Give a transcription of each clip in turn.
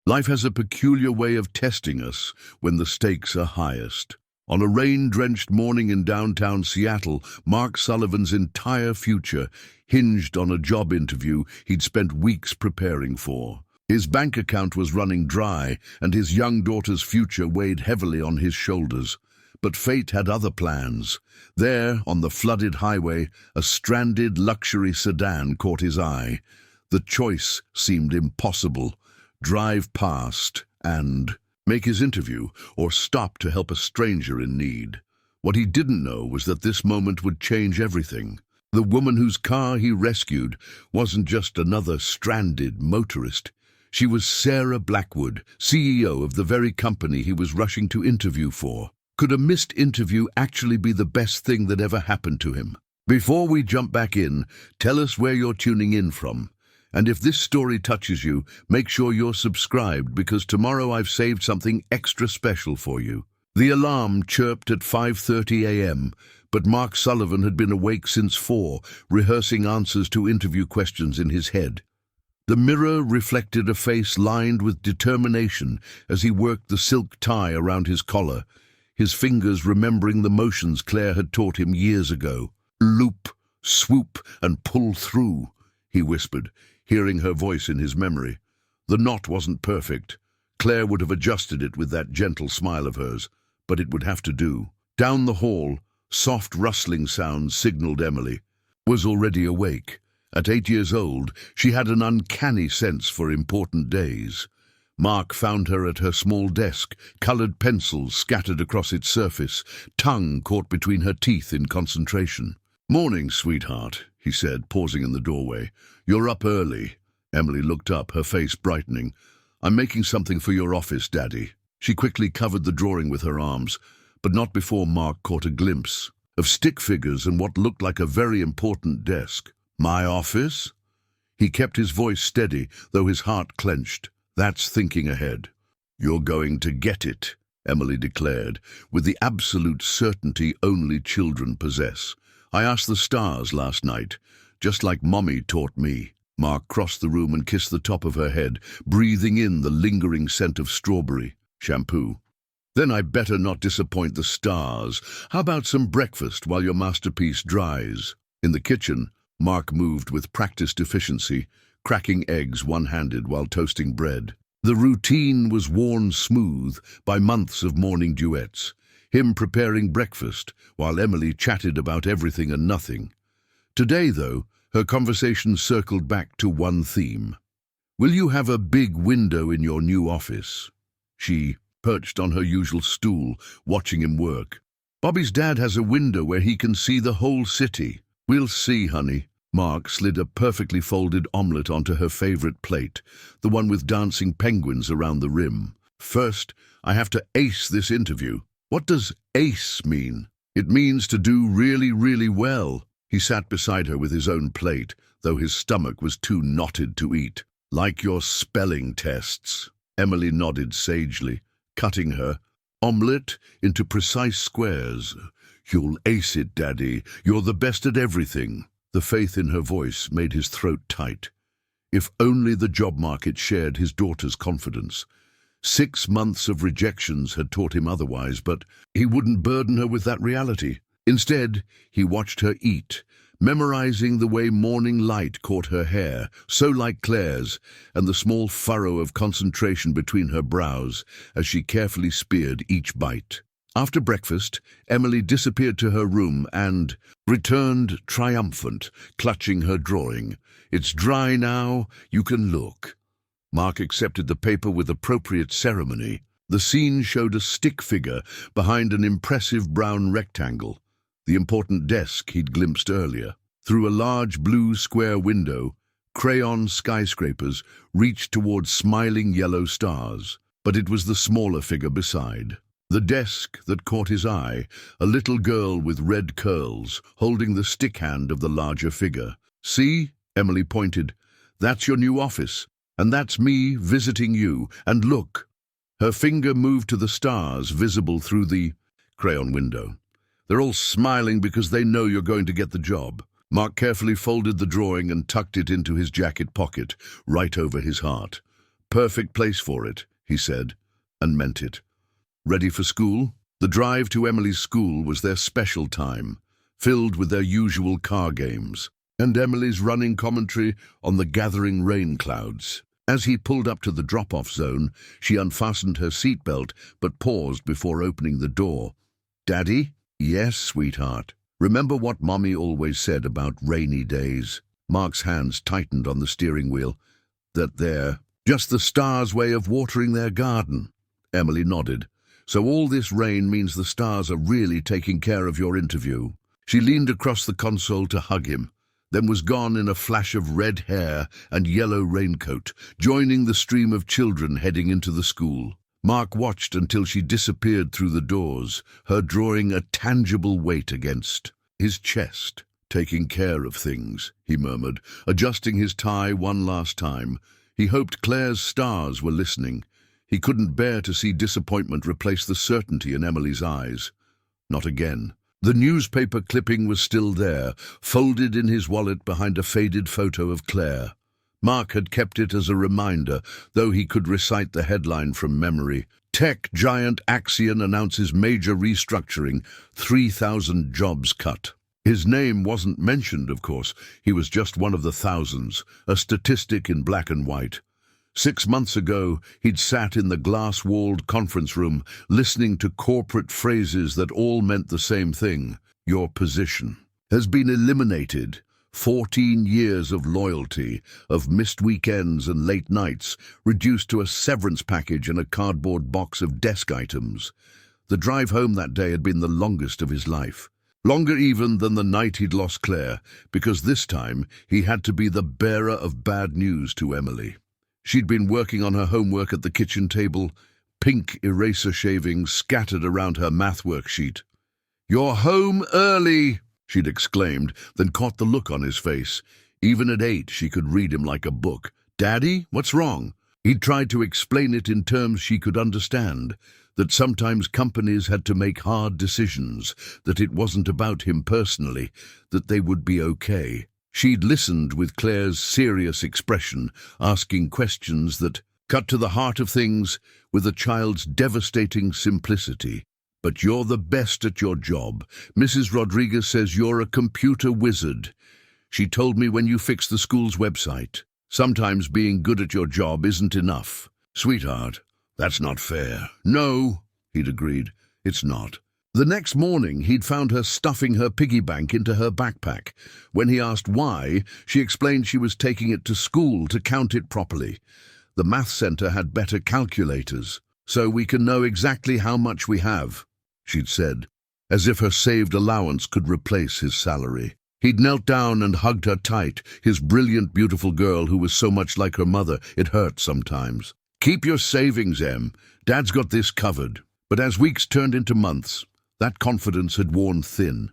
Life has a peculiar way of testing us when the stakes are highest. On a rain-drenched morning in downtown Seattle, Mark Sullivan's entire future hinged on a job interview he'd spent weeks preparing for. His bank account was running dry, and his young daughter's future weighed heavily on his shoulders. But fate had other plans. There, on the flooded highway, a stranded luxury sedan caught his eye. The choice seemed impossible. Drive past and make his interview, or stop to help a stranger in need. What he didn't know was that this moment would change everything. The woman whose car he rescued wasn't just another stranded motorist. She was Sarah Blackwood, CEO of the very company he was rushing to interview for. Could a missed interview actually be the best thing that ever happened to him? Before we jump back in, tell us where you're tuning in from. And if this story touches you, make sure you're subscribed, because tomorrow I've saved something extra special for you. The alarm chirped at 5:30 a.m., but Mark Sullivan had been awake since 4, rehearsing answers to interview questions in his head. The mirror reflected a face lined with determination as he worked the silk tie around his collar, his fingers remembering the motions Claire had taught him years ago. "Loop, swoop, and pull through," he whispered, hearing her voice in his memory. The knot wasn't perfect. Claire would have adjusted it with that gentle smile of hers, but it would have to do. Down the hall, soft rustling sounds signaled Emily was already awake. At 8 years old, she had an uncanny sense for important days. Mark found her at her small desk, colored pencils scattered across its surface, tongue caught between her teeth in concentration. "Morning, sweetheart," he said, pausing in the doorway. "You're up early." Emily looked up, her face brightening. "I'm making something for your office, Daddy." She quickly covered the drawing with her arms, but not before Mark caught a glimpse of stick figures and what looked like a very important desk. "My office?" He kept his voice steady, though his heart clenched. "That's thinking ahead." "You're going to get it," Emily declared, with the absolute certainty only children possess. "I asked the stars last night, just like Mommy taught me." Mark crossed the room and kissed the top of her head, breathing in the lingering scent of strawberry shampoo. "Then I better not disappoint the stars. How about some breakfast while your masterpiece dries?" In the kitchen, Mark moved with practiced efficiency, cracking eggs one-handed while toasting bread. The routine was worn smooth by months of morning duets, him preparing breakfast while Emily chatted about everything and nothing. Today, though, her conversation circled back to one theme. "Will you have a big window in your new office?" She perched on her usual stool, watching him work. "Bobby's dad has a window where he can see the whole city." "We'll see, honey." Mark slid a perfectly folded omelette onto her favorite plate, the one with dancing penguins around the rim. "First, I have to ace this interview." "What does ace mean?" "It means to do really, really well." He sat beside her with his own plate, though his stomach was too knotted to eat. "Like your spelling tests." Emily nodded sagely, cutting her omelette into precise squares. "You'll ace it, Daddy. You're the best at everything." The faith in her voice made his throat tight. If only the job market shared his daughter's confidence. 6 months of rejections had taught him otherwise, but he wouldn't burden her with that reality. Instead, he watched her eat, memorizing the way morning light caught her hair, so like Claire's, and the small furrow of concentration between her brows as she carefully speared each bite. After breakfast, Emily disappeared to her room and returned triumphant, clutching her drawing. "It's dry now, you can look." Mark accepted the paper with appropriate ceremony. The scene showed a stick figure behind an impressive brown rectangle, the important desk he'd glimpsed earlier. Through a large blue square window, crayon skyscrapers reached towards smiling yellow stars, but it was the smaller figure beside. The desk that caught his eye, a little girl with red curls, holding the stick hand of the larger figure. "See?" Emily pointed. "That's your new office, and that's me visiting you. And look." Her finger moved to the stars visible through the crayon window. "They're all smiling because they know you're going to get the job." Mark carefully folded the drawing and tucked it into his jacket pocket, right over his heart. Perfect place for it, he said, and meant it. Ready for school? The drive to Emily's school was their special time, filled with their usual car games, and Emily's running commentary on the gathering rain clouds. As he pulled up to the drop-off zone, she unfastened her seatbelt but paused before opening the door. "Daddy?" "Yes, sweetheart. Remember what Mommy always said about rainy days?" Mark's hands tightened on the steering wheel. "That they're just the stars' way of watering their garden." Emily nodded. "So all this rain means the stars are really taking care of your interview." She leaned across the console to hug him, then was gone in a flash of red hair and yellow raincoat, joining the stream of children heading into the school. Mark watched until she disappeared through the doors, her drawing a tangible weight against his chest. "Taking care of things," he murmured, adjusting his tie one last time. He hoped Claire's stars were listening. He couldn't bear to see disappointment replace the certainty in Emily's eyes. Not again. The newspaper clipping was still there, folded in his wallet behind a faded photo of Claire. Mark had kept it as a reminder, though he could recite the headline from memory. "Tech giant Axion announces major restructuring, 3,000 jobs cut." His name wasn't mentioned, of course. He was just one of the thousands, a statistic in black and white. 6 months ago, he'd sat in the glass-walled conference room, listening to corporate phrases that all meant the same thing. "Your position has been eliminated. 14 years of loyalty, of missed weekends and late nights, reduced to a severance package and a cardboard box of desk items." The drive home that day had been the longest of his life. Longer even than the night he'd lost Claire, because this time he had to be the bearer of bad news to Emily. She'd been working on her homework at the kitchen table, pink eraser shavings scattered around her math worksheet. "You're home early!" she'd exclaimed, then caught the look on his face. Even at 8, she could read him like a book. "Daddy, what's wrong?" He'd tried to explain it in terms she could understand, that sometimes companies had to make hard decisions, that it wasn't about him personally, that they would be okay. She'd listened with Claire's serious expression, asking questions that cut to the heart of things with a child's devastating simplicity. "But you're the best at your job. Mrs. Rodriguez says you're a computer wizard. She told me when you fixed the school's website. Sometimes being good at your job isn't enough." "Sweetheart, that's not fair." "No," he'd agreed, "it's not." The next morning, he'd found her stuffing her piggy bank into her backpack. When he asked why, she explained she was taking it to school to count it properly. "The math center had better calculators, so we can know exactly how much we have," she'd said, as if her saved allowance could replace his salary. He'd knelt down and hugged her tight, his brilliant, beautiful girl who was so much like her mother, it hurt sometimes. "Keep your savings, Em. Dad's got this covered." But as weeks turned into months, that confidence had worn thin.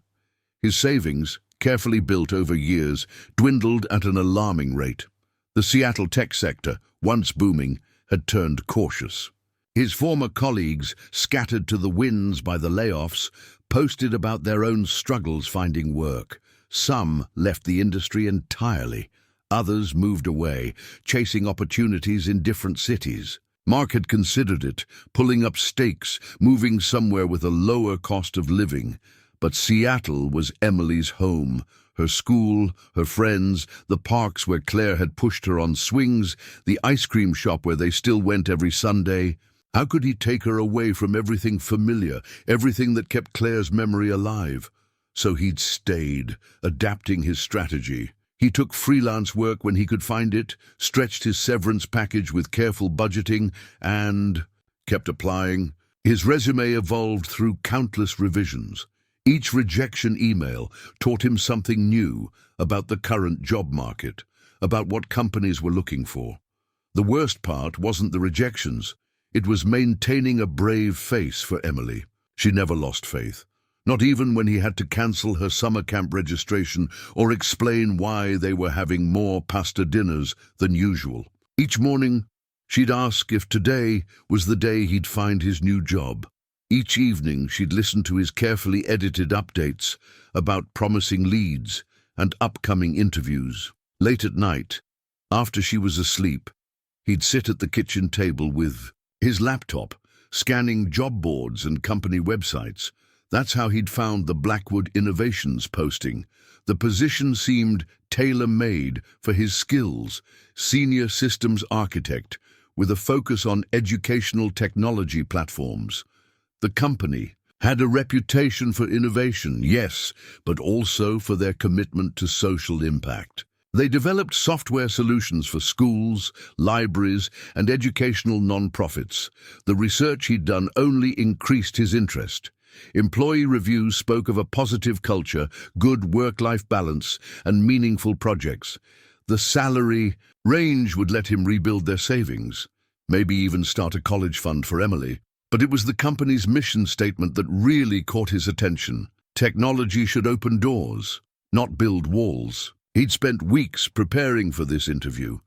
His savings, carefully built over years, dwindled at an alarming rate. The Seattle tech sector, once booming, had turned cautious. His former colleagues, scattered to the winds by the layoffs, posted about their own struggles finding work. Some left the industry entirely. Others moved away, chasing opportunities in different cities. Mark had considered it, pulling up stakes, moving somewhere with a lower cost of living. But Seattle was Emily's home, her school, her friends, the parks where Claire had pushed her on swings, the ice cream shop where they still went every Sunday. How could he take her away from everything familiar, everything that kept Claire's memory alive? So he'd stayed, adapting his strategy. He took freelance work when he could find it, stretched his severance package with careful budgeting, and kept applying. His resume evolved through countless revisions. Each rejection email taught him something new about the current job market, about what companies were looking for. The worst part wasn't the rejections. It was maintaining a brave face for Emily. She never lost faith. Not even when he had to cancel her summer camp registration or explain why they were having more pasta dinners than usual. Each morning, she'd ask if today was the day he'd find his new job. Each evening, she'd listen to his carefully edited updates about promising leads and upcoming interviews. Late at night, after she was asleep, He'd sit at the kitchen table with his laptop, scanning job boards and company websites. That's how he'd found the Blackwood Innovations posting. The position seemed tailor-made for his skills, senior systems architect, with a focus on educational technology platforms. The company had a reputation for innovation, yes, but also for their commitment to social impact. They developed software solutions for schools, libraries, and educational non-profits. The research he'd done only increased his interest. Employee reviews spoke of a positive culture, good work-life balance, and meaningful projects. The salary range would let him rebuild their savings, maybe even start a college fund for Emily. But it was the company's mission statement that really caught his attention. Technology should open doors, not build walls. He'd spent weeks preparing for this interview.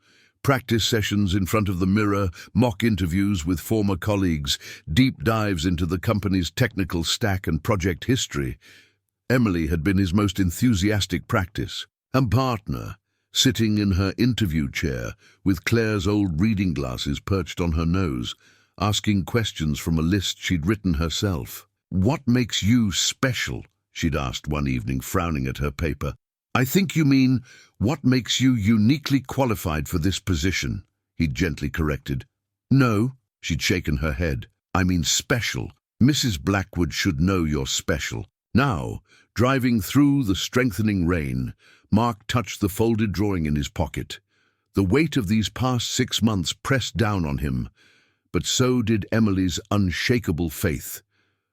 Practice sessions in front of the mirror, mock interviews with former colleagues, deep dives into the company's technical stack and project history. Emily had been his most enthusiastic practice and partner, sitting in her interview chair with Claire's old reading glasses perched on her nose, asking questions from a list she'd written herself. "What makes you special?" she'd asked one evening, frowning at her paper. "I think you mean, what makes you uniquely qualified for this position?" he'd gently corrected. "No," she'd shaken her head. "I mean special. Mrs. Blackwood should know you're special." Now, driving through the strengthening rain, Mark touched the folded drawing in his pocket. The weight of these past 6 months pressed down on him, but so did Emily's unshakable faith.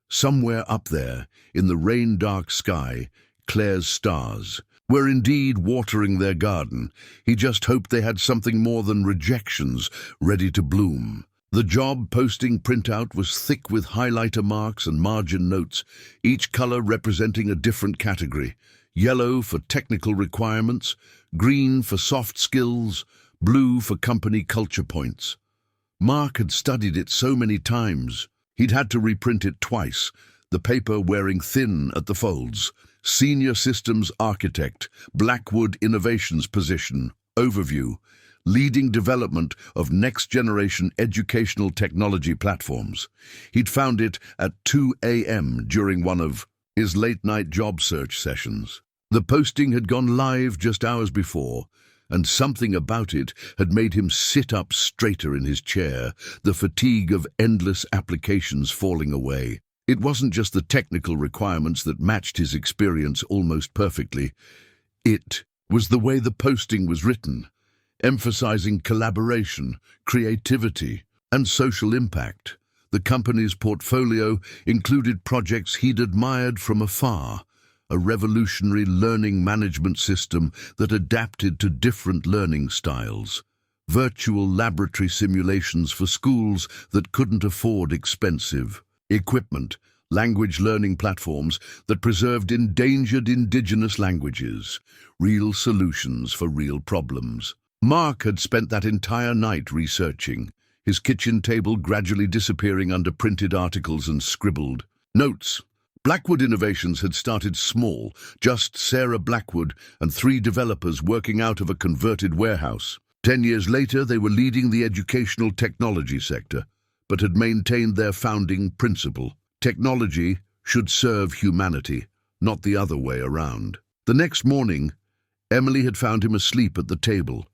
Somewhere up there, in the rain-dark sky, Claire's stars were indeed watering their garden. He just hoped they had something more than rejections ready to bloom. The job posting printout was thick with highlighter marks and margin notes, each color representing a different category. Yellow for technical requirements, green for soft skills, blue for company culture points. Mark had studied it so many times, he'd had to reprint it twice, the paper wearing thin at the folds. Senior Systems Architect, Blackwood Innovations position, overview, leading development of next-generation educational technology platforms. He'd found it at 2 a.m. during one of his late-night job search sessions. The posting had gone live just hours before, and something about it had made him sit up straighter in his chair, the fatigue of endless applications falling away. It wasn't just the technical requirements that matched his experience almost perfectly. It was the way the posting was written, emphasizing collaboration, creativity, and social impact. The company's portfolio included projects he'd admired from afar, a revolutionary learning management system that adapted to different learning styles, virtual laboratory simulations for schools that couldn't afford expensive equipment, language learning platforms that preserved endangered indigenous languages, real solutions for real problems. Mark had spent that entire night researching, his kitchen table gradually disappearing under printed articles and scribbled notes. Blackwood Innovations had started small, just Sarah Blackwood and 3 developers working out of a converted warehouse. 10 years later, they were leading the educational technology sector, but had maintained their founding principle. Technology should serve humanity, not the other way around. The next morning, Emily had found him asleep at the table,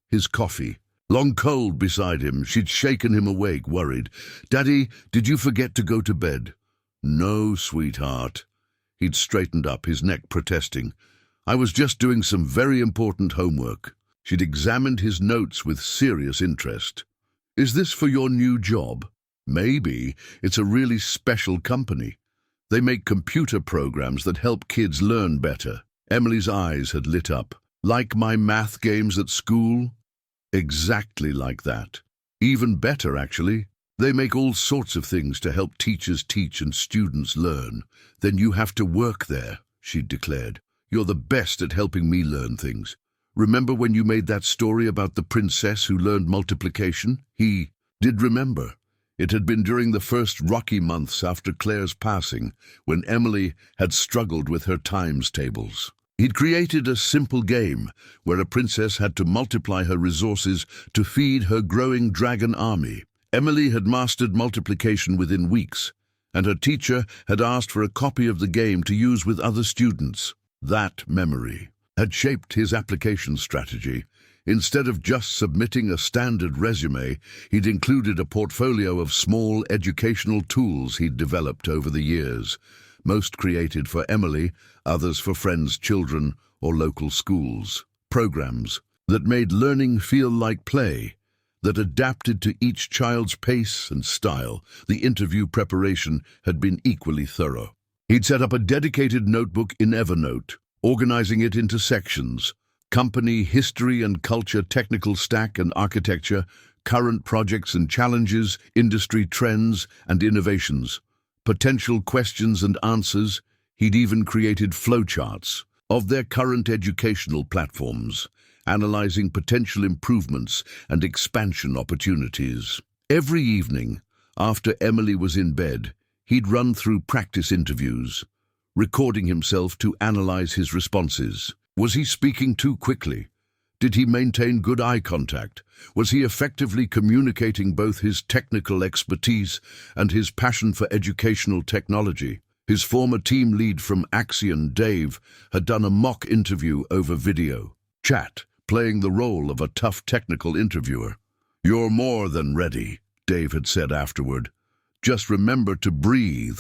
his coffee long cold beside him. She'd shaken him awake, worried. "Daddy, did you forget to go to bed?" "No, sweetheart." He'd straightened up, his neck protesting. "I was just doing some very important homework." She'd examined his notes with serious interest. "Is this for your new job?" "Maybe. It's a really special company. They make computer programs that help kids learn better." Emily's eyes had lit up. "Like my math games at school?" "Exactly like that. Even better, actually. They make all sorts of things to help teachers teach and students learn. Then you have to work there," she'd declared. "You're the best at helping me learn things. Remember when you made that story about the princess who learned multiplication?" He did remember. It had been during the first rocky months after Claire's passing, when Emily had struggled with her times tables. He'd created a simple game where a princess had to multiply her resources to feed her growing dragon army. Emily had mastered multiplication within weeks, and her teacher had asked for a copy of the game to use with other students. That memory had shaped his application strategy. Instead of just submitting a standard resume, he'd included a portfolio of small educational tools he'd developed over the years, most created for Emily, others for friends' children or local schools. Programs that made learning feel like play, that adapted to each child's pace and style. The interview preparation had been equally thorough. He'd set up a dedicated notebook in Evernote, organizing it into sections: company, history and culture, technical stack and architecture, current projects and challenges, industry trends and innovations, potential questions and answers. He'd even created flowcharts of their current educational platforms, analyzing potential improvements and expansion opportunities. Every evening, after Emily was in bed, he'd run through practice interviews, recording himself to analyze his responses. Was he speaking too quickly? Did he maintain good eye contact? Was he effectively communicating both his technical expertise and his passion for educational technology? His former team lead from Axion, Dave, had done a mock interview over video chat, playing the role of a tough technical interviewer. "You're more than ready," Dave had said afterward. "Just remember to breathe,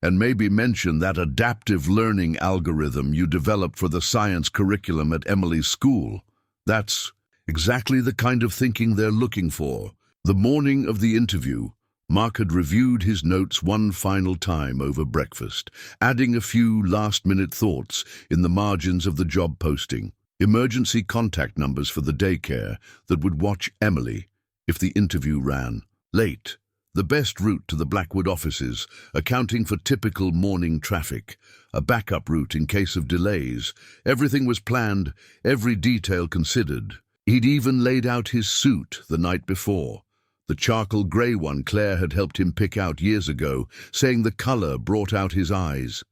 and maybe mention that adaptive learning algorithm you developed for the science curriculum at Emily's school. That's exactly the kind of thinking they're looking for." The morning of the interview, Mark had reviewed his notes one final time over breakfast, adding a few last-minute thoughts in the margins of the job posting. Emergency contact numbers for the daycare that would watch Emily if the interview ran late. The best route to the Blackwood offices, accounting for typical morning traffic, a backup route in case of delays. Everything was planned, every detail considered. He'd even laid out his suit the night before, the charcoal grey one Claire had helped him pick out years ago, saying the colour brought out his eyes.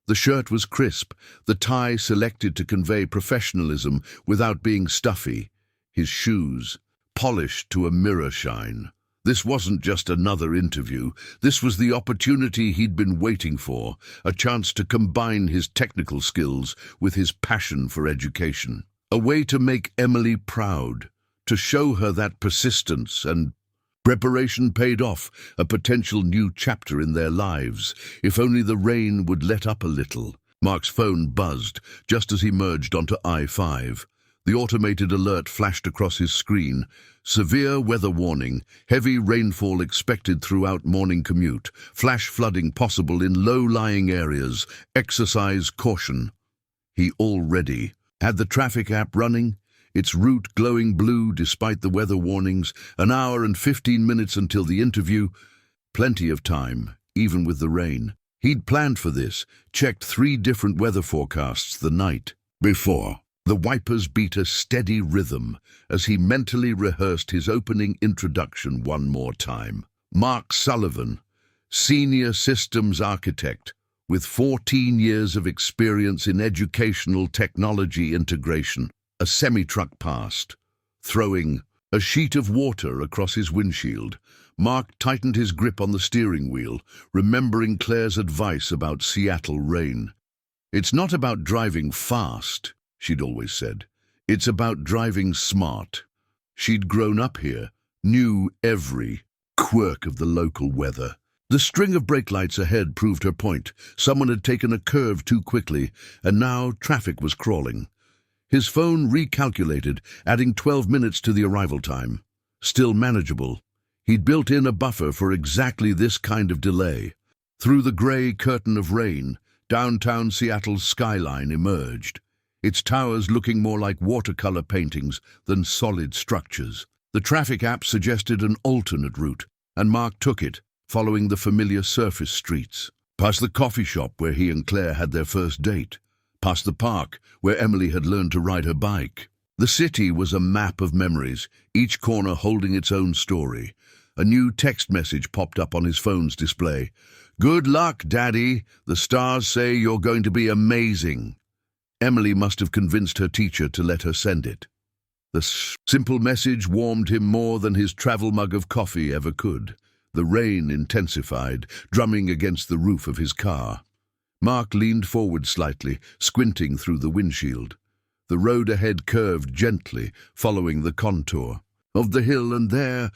The shirt was crisp, the tie selected to convey professionalism without being stuffy, his shoes polished to a mirror shine. This wasn't just another interview. This was the opportunity he'd been waiting for, a chance to combine his technical skills with his passion for education. A way to make Emily proud, to show her that persistence and preparation paid off, a potential new chapter in their lives. If only the rain would let up a little. Mark's phone buzzed just as he merged onto I-5. The automated alert flashed across his screen. Severe weather warning, heavy rainfall expected throughout morning commute, flash flooding possible in low-lying areas, exercise caution. He already had the traffic app running, its route glowing blue despite the weather warnings. An hour and 15 minutes until the interview. Plenty of time, even with the rain. He'd planned for this, checked 3 different weather forecasts the night before. The wipers beat a steady rhythm as he mentally rehearsed his opening introduction one more time. Mark Sullivan, senior systems architect with 14 years of experience in educational technology integration. A semi-truck passed, throwing a sheet of water across his windshield. Mark tightened his grip on the steering wheel, remembering Claire's advice about Seattle rain. "It's not about driving fast," she'd always said. "It's about driving smart." She'd grown up here, knew every quirk of the local weather. The string of brake lights ahead proved her point. Someone had taken a curve too quickly, and now traffic was crawling. His phone recalculated, adding 12 minutes to the arrival time. Still manageable. He'd built in a buffer for exactly this kind of delay. Through the grey curtain of rain, downtown Seattle's skyline emerged, its towers looking more like watercolor paintings than solid structures. The traffic app suggested an alternate route, and Mark took it, following the familiar surface streets. Past the coffee shop where he and Claire had their first date. Past the park where Emily had learned to ride her bike. The city was a map of memories, each corner holding its own story. A new text message popped up on his phone's display. "Good luck, Daddy. The stars say you're going to be amazing." Emily must have convinced her teacher to let her send it. The simple message warmed him more than his travel mug of coffee ever could. The rain intensified, drumming against the roof of his car. Mark leaned forward slightly, squinting through the windshield. The road ahead curved gently, following the contour of the hill, and there,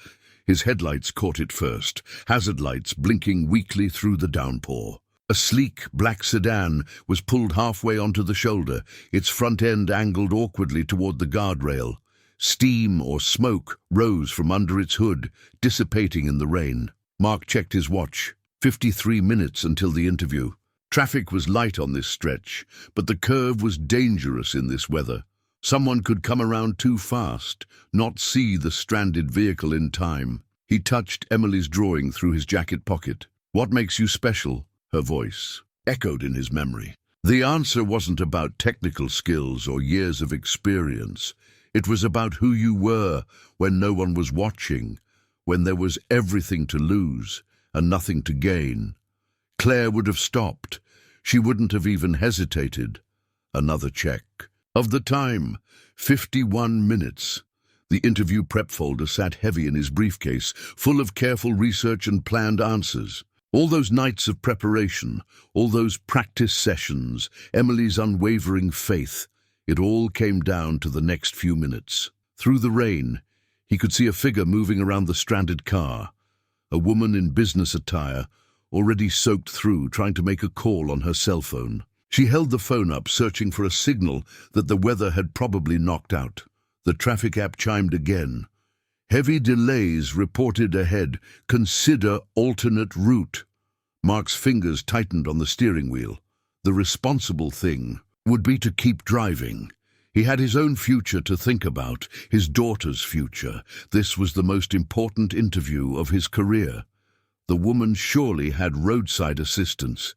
his headlights caught it first, hazard lights blinking weakly through the downpour. A sleek, black sedan was pulled halfway onto the shoulder, its front end angled awkwardly toward the guardrail. Steam or smoke rose from under its hood, dissipating in the rain. Mark checked his watch. 53 minutes until the interview. Traffic was light on this stretch, but the curve was dangerous in this weather. Someone could come around too fast, not see the stranded vehicle in time. He touched Emily's drawing through his jacket pocket. "What makes you special?" Her voice echoed in his memory. The answer wasn't about technical skills or years of experience. It was about who you were when no one was watching, when there was everything to lose and nothing to gain. Claire would have stopped. She wouldn't have even hesitated. Another check. Of the time, 51 minutes. The interview prep folder sat heavy in his briefcase, full of careful research and planned answers. All those nights of preparation, all those practice sessions, Emily's unwavering faith, it all came down to the next few minutes. Through the rain, he could see a figure moving around the stranded car. A woman in business attire, already soaked through, trying to make a call on her cell phone. She held the phone up, searching for a signal that the weather had probably knocked out. The traffic app chimed again. Heavy delays reported ahead. Consider alternate route. Mark's fingers tightened on the steering wheel. The responsible thing would be to keep driving. He had his own future to think about, his daughter's future. This was the most important interview of his career. The woman surely had roadside assistance,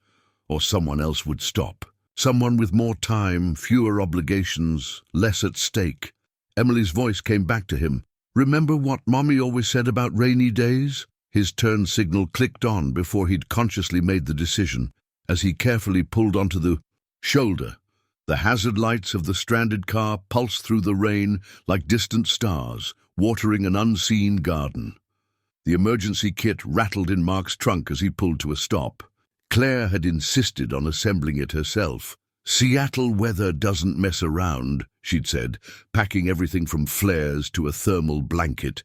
or someone else would stop. Someone with more time, fewer obligations, less at stake. Emily's voice came back to him. "Remember what Mommy always said about rainy days?" His turn signal clicked on before he'd consciously made the decision. As he carefully pulled onto the shoulder, the hazard lights of the stranded car pulsed through the rain like distant stars, watering an unseen garden. The emergency kit rattled in Mark's trunk as he pulled to a stop. Claire had insisted on assembling it herself. "Seattle weather doesn't mess around," she'd said, packing everything from flares to a thermal blanket.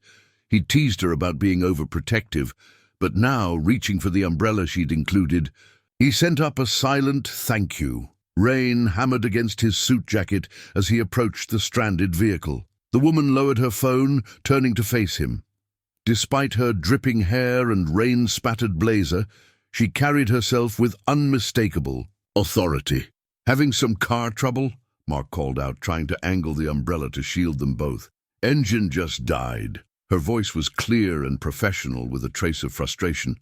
He'd teased her about being overprotective, but now, reaching for the umbrella she'd included, he sent up a silent thank you. Rain hammered against his suit jacket as he approached the stranded vehicle. The woman lowered her phone, turning to face him. Despite her dripping hair and rain-spattered blazer, she carried herself with unmistakable authority. "Having some car trouble?" Mark called out, trying to angle the umbrella to shield them both. "Engine just died." Her voice was clear and professional, with a trace of frustration.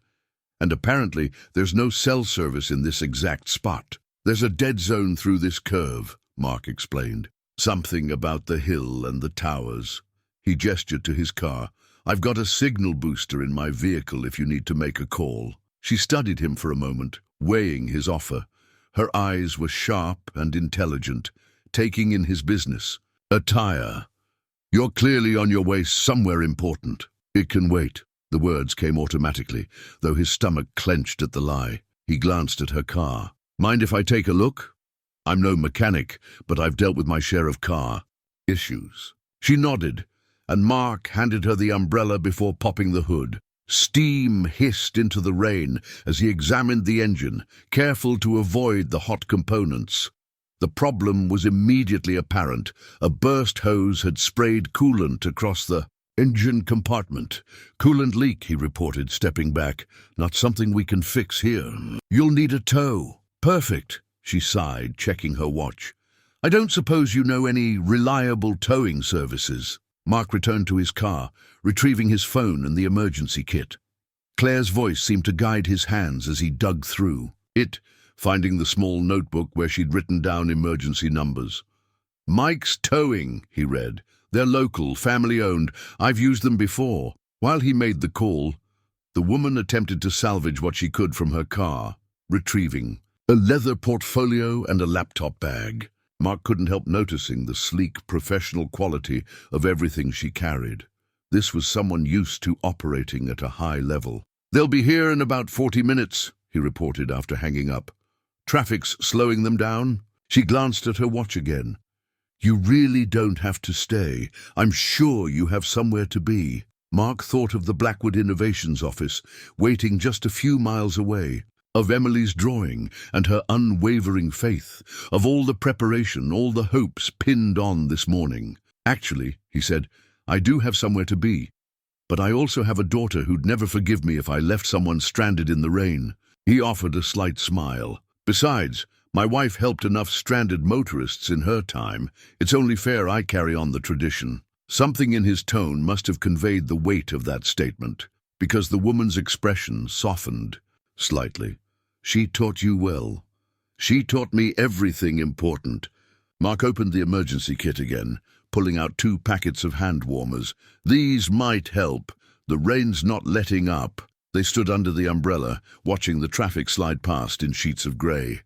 "And apparently there's no cell service in this exact spot. There's a dead zone through this curve," Mark explained. "Something about the hill and the towers." He gestured to his car. "I've got a signal booster in my vehicle if you need to make a call." She studied him for a moment, weighing his offer. Her eyes were sharp and intelligent, taking in his business. "Attire. You're clearly on your way somewhere important." "It can wait." The words came automatically, though his stomach clenched at the lie. He glanced at her car. "Mind if I take a look? I'm no mechanic, but I've dealt with my share of car issues." She nodded, and Mark handed her the umbrella before popping the hood. Steam hissed into the rain as he examined the engine, careful to avoid the hot components. The problem was immediately apparent. A burst hose had sprayed coolant across the engine compartment. "Coolant leak," he reported, stepping back. "Not something we can fix here. You'll need a tow." "Perfect," she sighed, checking her watch. "I don't suppose you know any reliable towing services?" Mark returned to his car, retrieving his phone and the emergency kit. Claire's voice seemed to guide his hands as he dug through it, finding the small notebook where she'd written down emergency numbers. "Mike's Towing," he read. "They're local, family-owned. I've used them before." While he made the call, the woman attempted to salvage what she could from her car, retrieving a leather portfolio and a laptop bag. Mark couldn't help noticing the sleek, professional quality of everything she carried. This was someone used to operating at a high level. "They'll be here in about 40 minutes, he reported after hanging up. "Traffic's slowing them down?" She glanced at her watch again. "You really don't have to stay. I'm sure you have somewhere to be." Mark thought of the Blackwood Innovations office, waiting just a few miles away, of Emily's drawing and her unwavering faith, of all the preparation, all the hopes pinned on this morning. "Actually," he said, "I do have somewhere to be. But I also have a daughter who'd never forgive me if I left someone stranded in the rain." He offered a slight smile. "Besides, my wife helped enough stranded motorists in her time. It's only fair I carry on the tradition." Something in his tone must have conveyed the weight of that statement, because the woman's expression softened slightly. "She taught you well. She taught me everything important." Mark opened the emergency kit again, pulling out 2 packets of hand warmers. "These might help. The rain's not letting up." They stood under the umbrella, watching the traffic slide past in sheets of grey.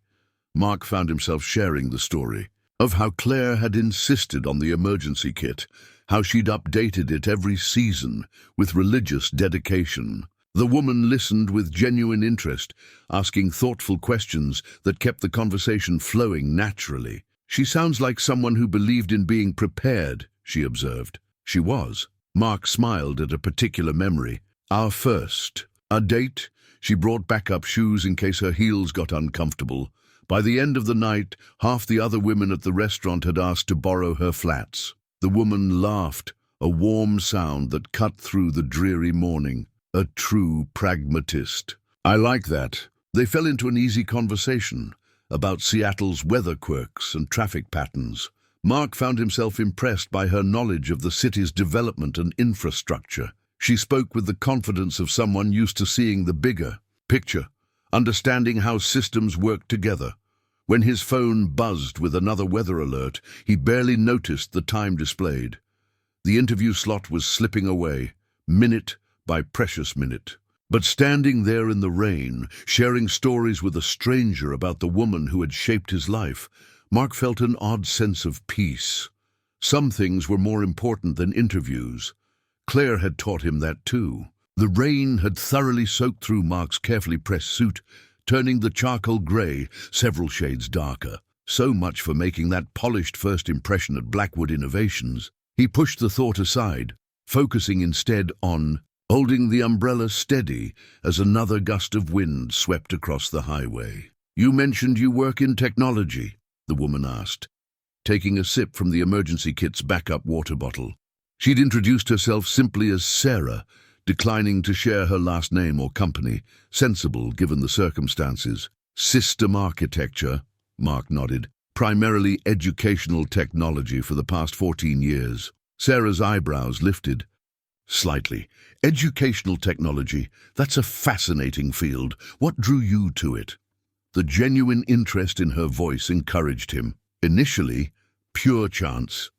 Mark found himself sharing the story of how Claire had insisted on the emergency kit, how she'd updated it every season with religious dedication. The woman listened with genuine interest, asking thoughtful questions that kept the conversation flowing naturally. "She sounds like someone who believed in being prepared," she observed. She was. Mark smiled at a particular memory. "Our first. A date, she brought backup shoes in case her heels got uncomfortable. By the end of the night, half the other women at the restaurant had asked to borrow her flats." The woman laughed, a warm sound that cut through the dreary morning. A true pragmatist. "I like that." They fell into an easy conversation about Seattle's weather quirks and traffic patterns. Mark found himself impressed by her knowledge of the city's development and infrastructure. She spoke with the confidence of someone used to seeing the bigger picture, understanding how systems work together. When his phone buzzed with another weather alert, he barely noticed the time displayed. The interview slot was slipping away, minute by precious minute. But standing there in the rain, sharing stories with a stranger about the woman who had shaped his life, Mark felt an odd sense of peace. Some things were more important than interviews. Claire had taught him that too. The rain had thoroughly soaked through Mark's carefully pressed suit, turning the charcoal grey several shades darker. So much for making that polished first impression at Blackwood Innovations. He pushed the thought aside, focusing instead on holding the umbrella steady as another gust of wind swept across the highway. "You mentioned you work in technology," the woman asked, taking a sip from the emergency kit's backup water bottle. She'd introduced herself simply as Sarah, declining to share her last name or company, sensible given the circumstances. "System architecture," Mark nodded. "Primarily educational technology for the past 14 years. Sarah's eyebrows lifted slightly. "Educational technology, that's a fascinating field. What drew you to it?" The genuine interest in her voice encouraged him. "Initially, pure chance.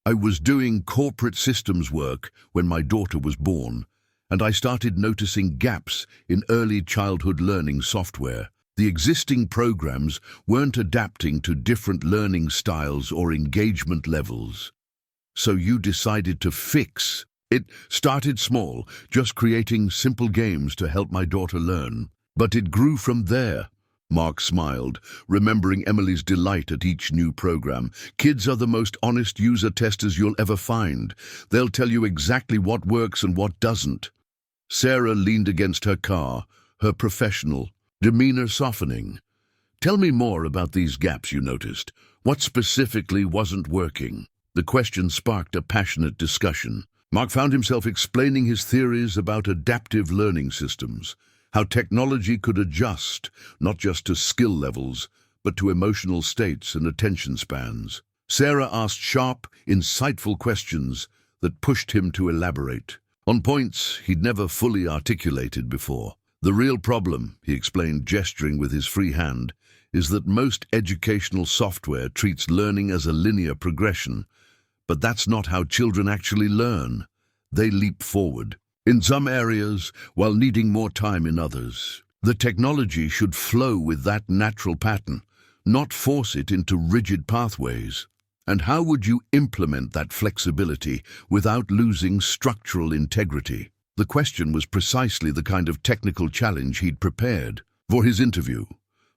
I was doing corporate systems work when my daughter was born, and I started noticing gaps in early childhood learning software. The existing programs weren't adapting to different learning styles or engagement levels. So you decided to fix. It started small, just creating simple games to help my daughter learn. But it grew from there." Mark smiled, remembering Emily's delight at each new program. "Kids are the most honest user testers you'll ever find. They'll tell you exactly what works and what doesn't." Sarah leaned against her car, her professional demeanor softening. "Tell me more about these gaps you noticed. What specifically wasn't working?" The question sparked a passionate discussion. Mark found himself explaining his theories about adaptive learning systems, how technology could adjust, not just to skill levels, but to emotional states and attention spans. Sarah asked sharp, insightful questions that pushed him to elaborate, on points he'd never fully articulated before. "The real problem," he explained, gesturing with his free hand, "is that most educational software treats learning as a linear progression. But that's not how children actually learn. They leap forward in some areas while needing more time in others. The technology should flow with that natural pattern, not force it into rigid pathways? And how would you implement that flexibility without losing structural integrity? The question was precisely the kind of technical challenge he'd prepared for his interview.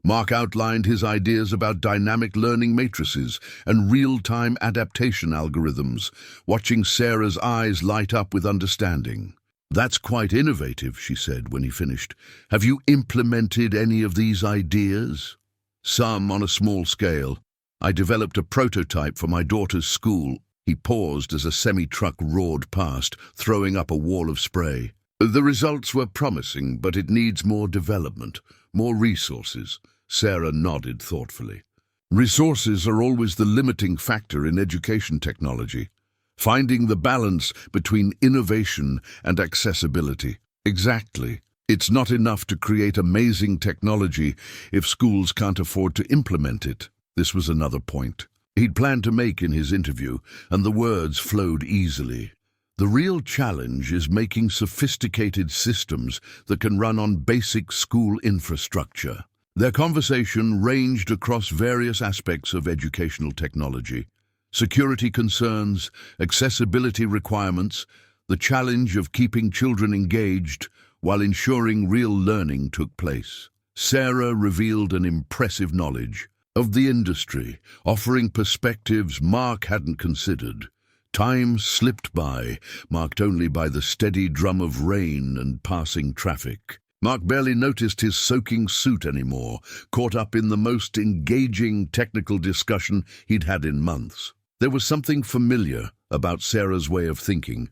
Mark outlined his ideas about dynamic learning matrices and real-time adaptation algorithms, watching Sarah's eyes light up with understanding. "That's quite innovative," she said when he finished. "Have you implemented any of these ideas?" "Some on a small scale. I developed a prototype for my daughter's school." He paused as a semi-truck roared past, throwing up a wall of spray. "The results were promising, but it needs more development, more resources." Sarah nodded thoughtfully. "Resources are always the limiting factor in education technology. Finding the balance between innovation and accessibility." "Exactly. It's not enough to create amazing technology if schools can't afford to implement it." This was another point he'd planned to make in his interview, and the words flowed easily. "The real challenge is making sophisticated systems that can run on basic school infrastructure." Their conversation ranged across various aspects of educational technology: security concerns, accessibility requirements, the challenge of keeping children engaged while ensuring real learning took place. Sarah revealed an impressive knowledge of the industry, offering perspectives Mark hadn't considered. Time slipped by, marked only by the steady drum of rain and passing traffic. Mark barely noticed his soaking suit anymore, caught up in the most engaging technical discussion he'd had in months. There was something familiar about Sarah's way of thinking,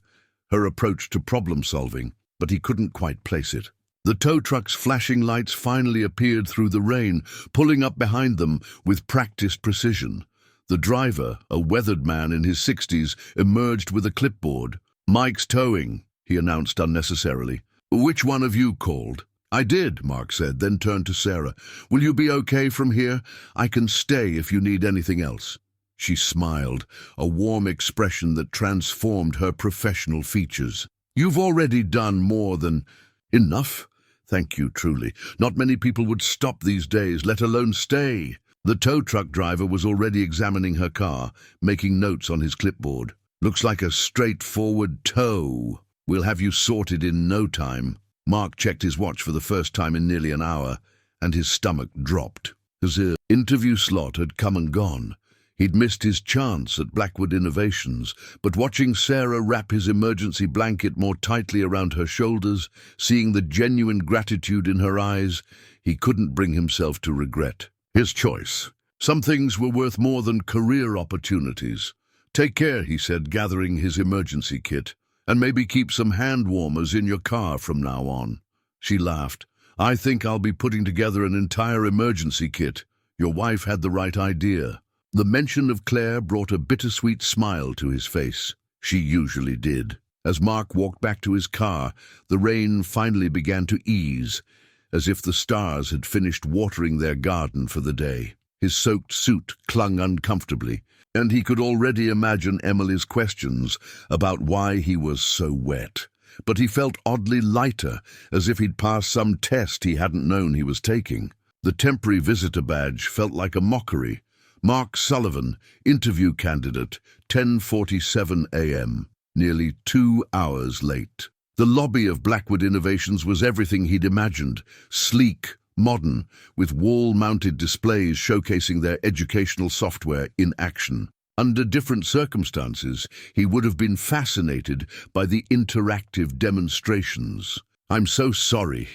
her approach to problem-solving, but he couldn't quite place it. The tow truck's flashing lights finally appeared through the rain, pulling up behind them with practiced precision. The driver, a weathered man in his 60s, emerged with a clipboard. "Mike's towing," he announced unnecessarily. "Which one of you called?" "I did," Mark said, then turned to Sarah. "Will you be okay from here? I can stay if you need anything else." She smiled, a warm expression that transformed her professional features. "You've already done more than enough. Thank you, truly. Not many people would stop these days, let alone stay." The tow truck driver was already examining her car, making notes on his clipboard. "Looks like a straightforward tow. We'll have you sorted in no time." Mark checked his watch for the first time in nearly an hour, and his stomach dropped. His interview slot had come and gone. He'd missed his chance at Blackwood Innovations, but watching Sarah wrap his emergency blanket more tightly around her shoulders, seeing the genuine gratitude in her eyes, he couldn't bring himself to regret his choice. Some things were worth more than career opportunities. "Take care," he said, gathering his emergency kit. "And maybe keep some hand warmers in your car from now on." She laughed. "I think I'll be putting together an entire emergency kit. Your wife had the right idea." The mention of Claire brought a bittersweet smile to his face. She usually did. As Mark walked back to his car, the rain finally began to ease, as if the stars had finished watering their garden for the day. His soaked suit clung uncomfortably, and he could already imagine Emily's questions about why he was so wet. But he felt oddly lighter, as if he'd passed some test he hadn't known he was taking. The temporary visitor badge felt like a mockery. Mark Sullivan, interview candidate, 10:47 a.m., nearly 2 hours late. The lobby of Blackwood Innovations was everything he'd imagined: sleek, modern, with wall-mounted displays showcasing their educational software in action. Under different circumstances, he would have been fascinated by the interactive demonstrations. "I'm so sorry,"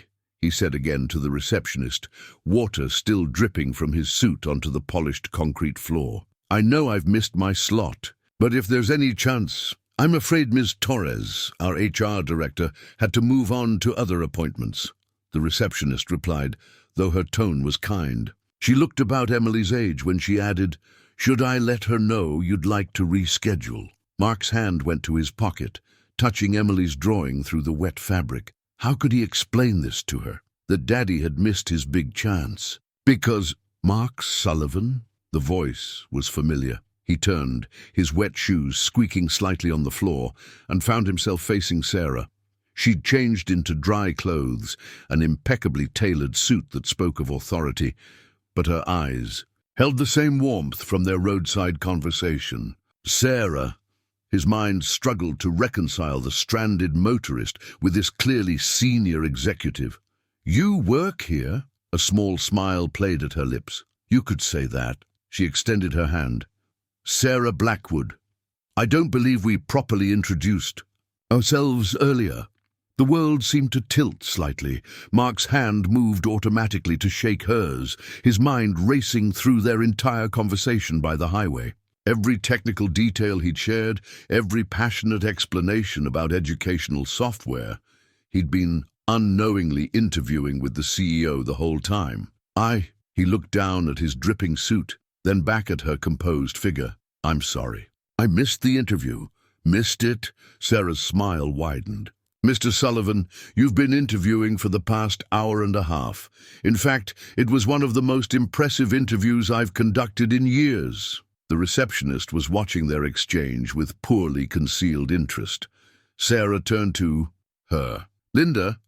he said again to the receptionist, water still dripping from his suit onto the polished concrete floor. "I know I've missed my slot, but if there's any chance..." "I'm afraid Ms. Torres, our HR director, had to move on to other appointments," the receptionist replied, though her tone was kind. She looked about Emily's age when she added, "Should I let her know you'd like to reschedule?" Mark's hand went to his pocket, touching Emily's drawing through the wet fabric. How could he explain this to her, that Daddy had missed his big chance? "Because Mark Sullivan?" The voice was familiar. He turned, his wet shoes squeaking slightly on the floor, and found himself facing Sarah. She'd changed into dry clothes, an impeccably tailored suit that spoke of authority, but her eyes held the same warmth from their roadside conversation. Sarah, his mind struggled to reconcile the stranded motorist with this clearly senior executive. "You work here?" A small smile played at her lips. "You could say that." She extended her hand. "Sarah Blackwood. I don't believe we properly introduced ourselves earlier." The world seemed to tilt slightly. Mark's hand moved automatically to shake hers, his mind racing through their entire conversation by the highway. Every technical detail he'd shared, every passionate explanation about educational software, he'd been unknowingly interviewing with the CEO the whole time. He looked down at his dripping suit, then back at her composed figure. "I'm sorry. I missed the interview." "Missed it?" Sarah's smile widened. "Mr. Sullivan, you've been interviewing for the past hour and a half. In fact, it was one of the most impressive interviews I've conducted in years." The receptionist was watching their exchange with poorly concealed interest. Sarah turned to her. "Linda,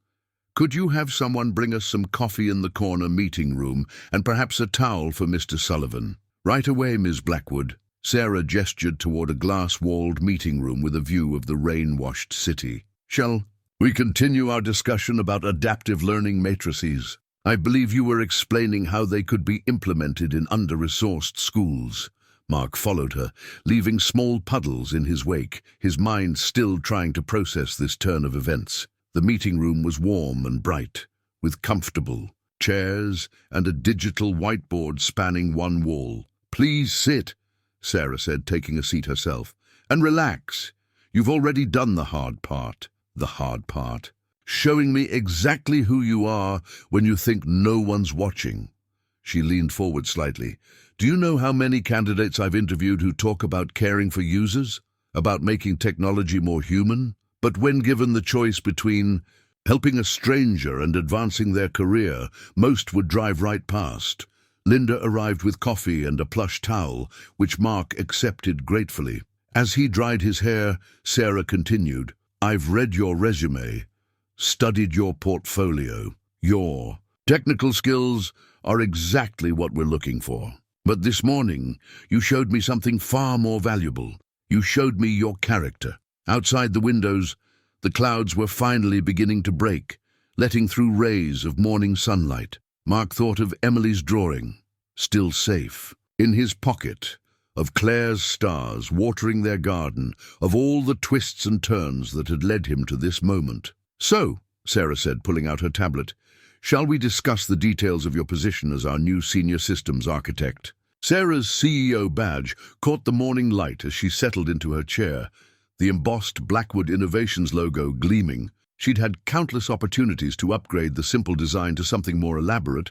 could you have someone bring us some coffee in the corner meeting room and perhaps a towel for Mr. Sullivan?" "Right away, Ms. Blackwood." Sarah gestured toward a glass-walled meeting room with a view of the rain-washed city. "Shall we continue our discussion about adaptive learning matrices? I believe you were explaining how they could be implemented in under-resourced schools." Mark followed her, leaving small puddles in his wake, his mind still trying to process this turn of events. The meeting room was warm and bright, with comfortable chairs and a digital whiteboard spanning one wall. "Please sit," Sarah said, taking a seat herself, "and relax. You've already done the hard part." "The hard part?" "Showing me exactly who you are when you think no one's watching." She leaned forward slightly. "Do you know how many candidates I've interviewed who talk about caring for users, about making technology more human? But when given the choice between helping a stranger and advancing their career, most would drive right past." Linda arrived with coffee and a plush towel, which Mark accepted gratefully. As he dried his hair, Sarah continued, "I've read your resume, studied your portfolio. Your technical skills are exactly what we're looking for. But this morning, you showed me something far more valuable. You showed me your character." Outside the windows, the clouds were finally beginning to break, letting through rays of morning sunlight. Mark thought of Emily's drawing, still safe, in his pocket, of Claire's stars watering their garden, of all the twists and turns that had led him to this moment. "So," Sarah said, pulling out her tablet, "shall we discuss the details of your position as our new senior systems architect?" Sarah's CEO badge caught the morning light as she settled into her chair, the embossed Blackwood Innovations logo gleaming. She'd had countless opportunities to upgrade the simple design to something more elaborate,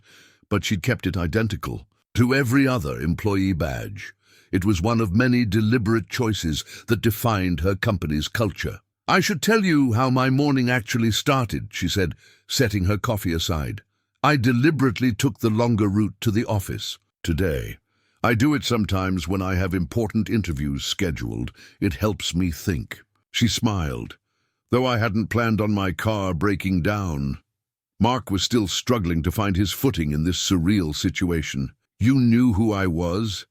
but she'd kept it identical to every other employee badge. It was one of many deliberate choices that defined her company's culture. "I should tell you how my morning actually started," she said, setting her coffee aside. "I deliberately took the longer route to the office today. I do it sometimes when I have important interviews scheduled. It helps me think." She smiled, though I hadn't planned on my car breaking down. Mark was still struggling to find his footing in this surreal situation. "You knew who I was?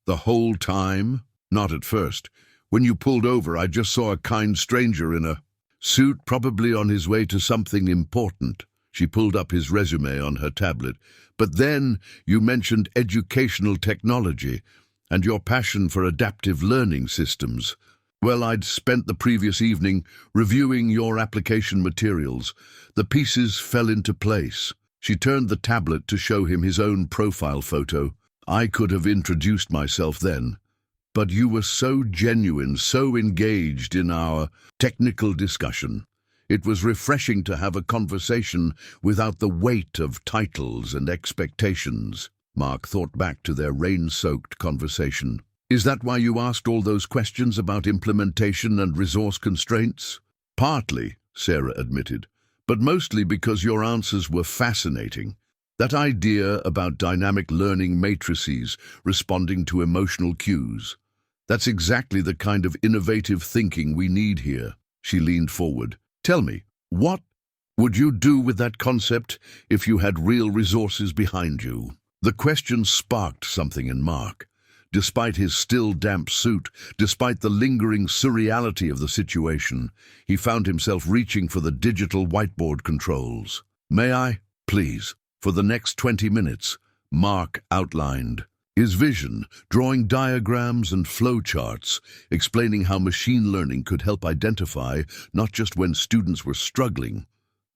The whole time?" "Not at first. When you pulled over, I just saw a kind stranger in a suit, probably on his way to something important." She pulled up his resume on her tablet. "But then you mentioned educational technology and your passion for adaptive learning systems. Well, I'd spent the previous evening reviewing your application materials. The pieces fell into place." She turned the tablet to show him his own profile photo. "I could have introduced myself then, but you were so genuine, so engaged in our technical discussion. It was refreshing to have a conversation without the weight of titles and expectations." Mark thought back to their rain-soaked conversation. "Is that why you asked all those questions about implementation and resource constraints?" "Partly," Sarah admitted, "but mostly because your answers were fascinating. That idea about dynamic learning matrices responding to emotional cues. That's exactly the kind of innovative thinking we need here." She leaned forward. "Tell me, what would you do with that concept if you had real resources behind you?" The question sparked something in Mark. Despite his still damp suit, despite the lingering surreality of the situation, he found himself reaching for the digital whiteboard controls. "May I, please?" For the next 20 minutes, Mark outlined his vision, drawing diagrams and flowcharts, explaining how machine learning could help identify not just when students were struggling,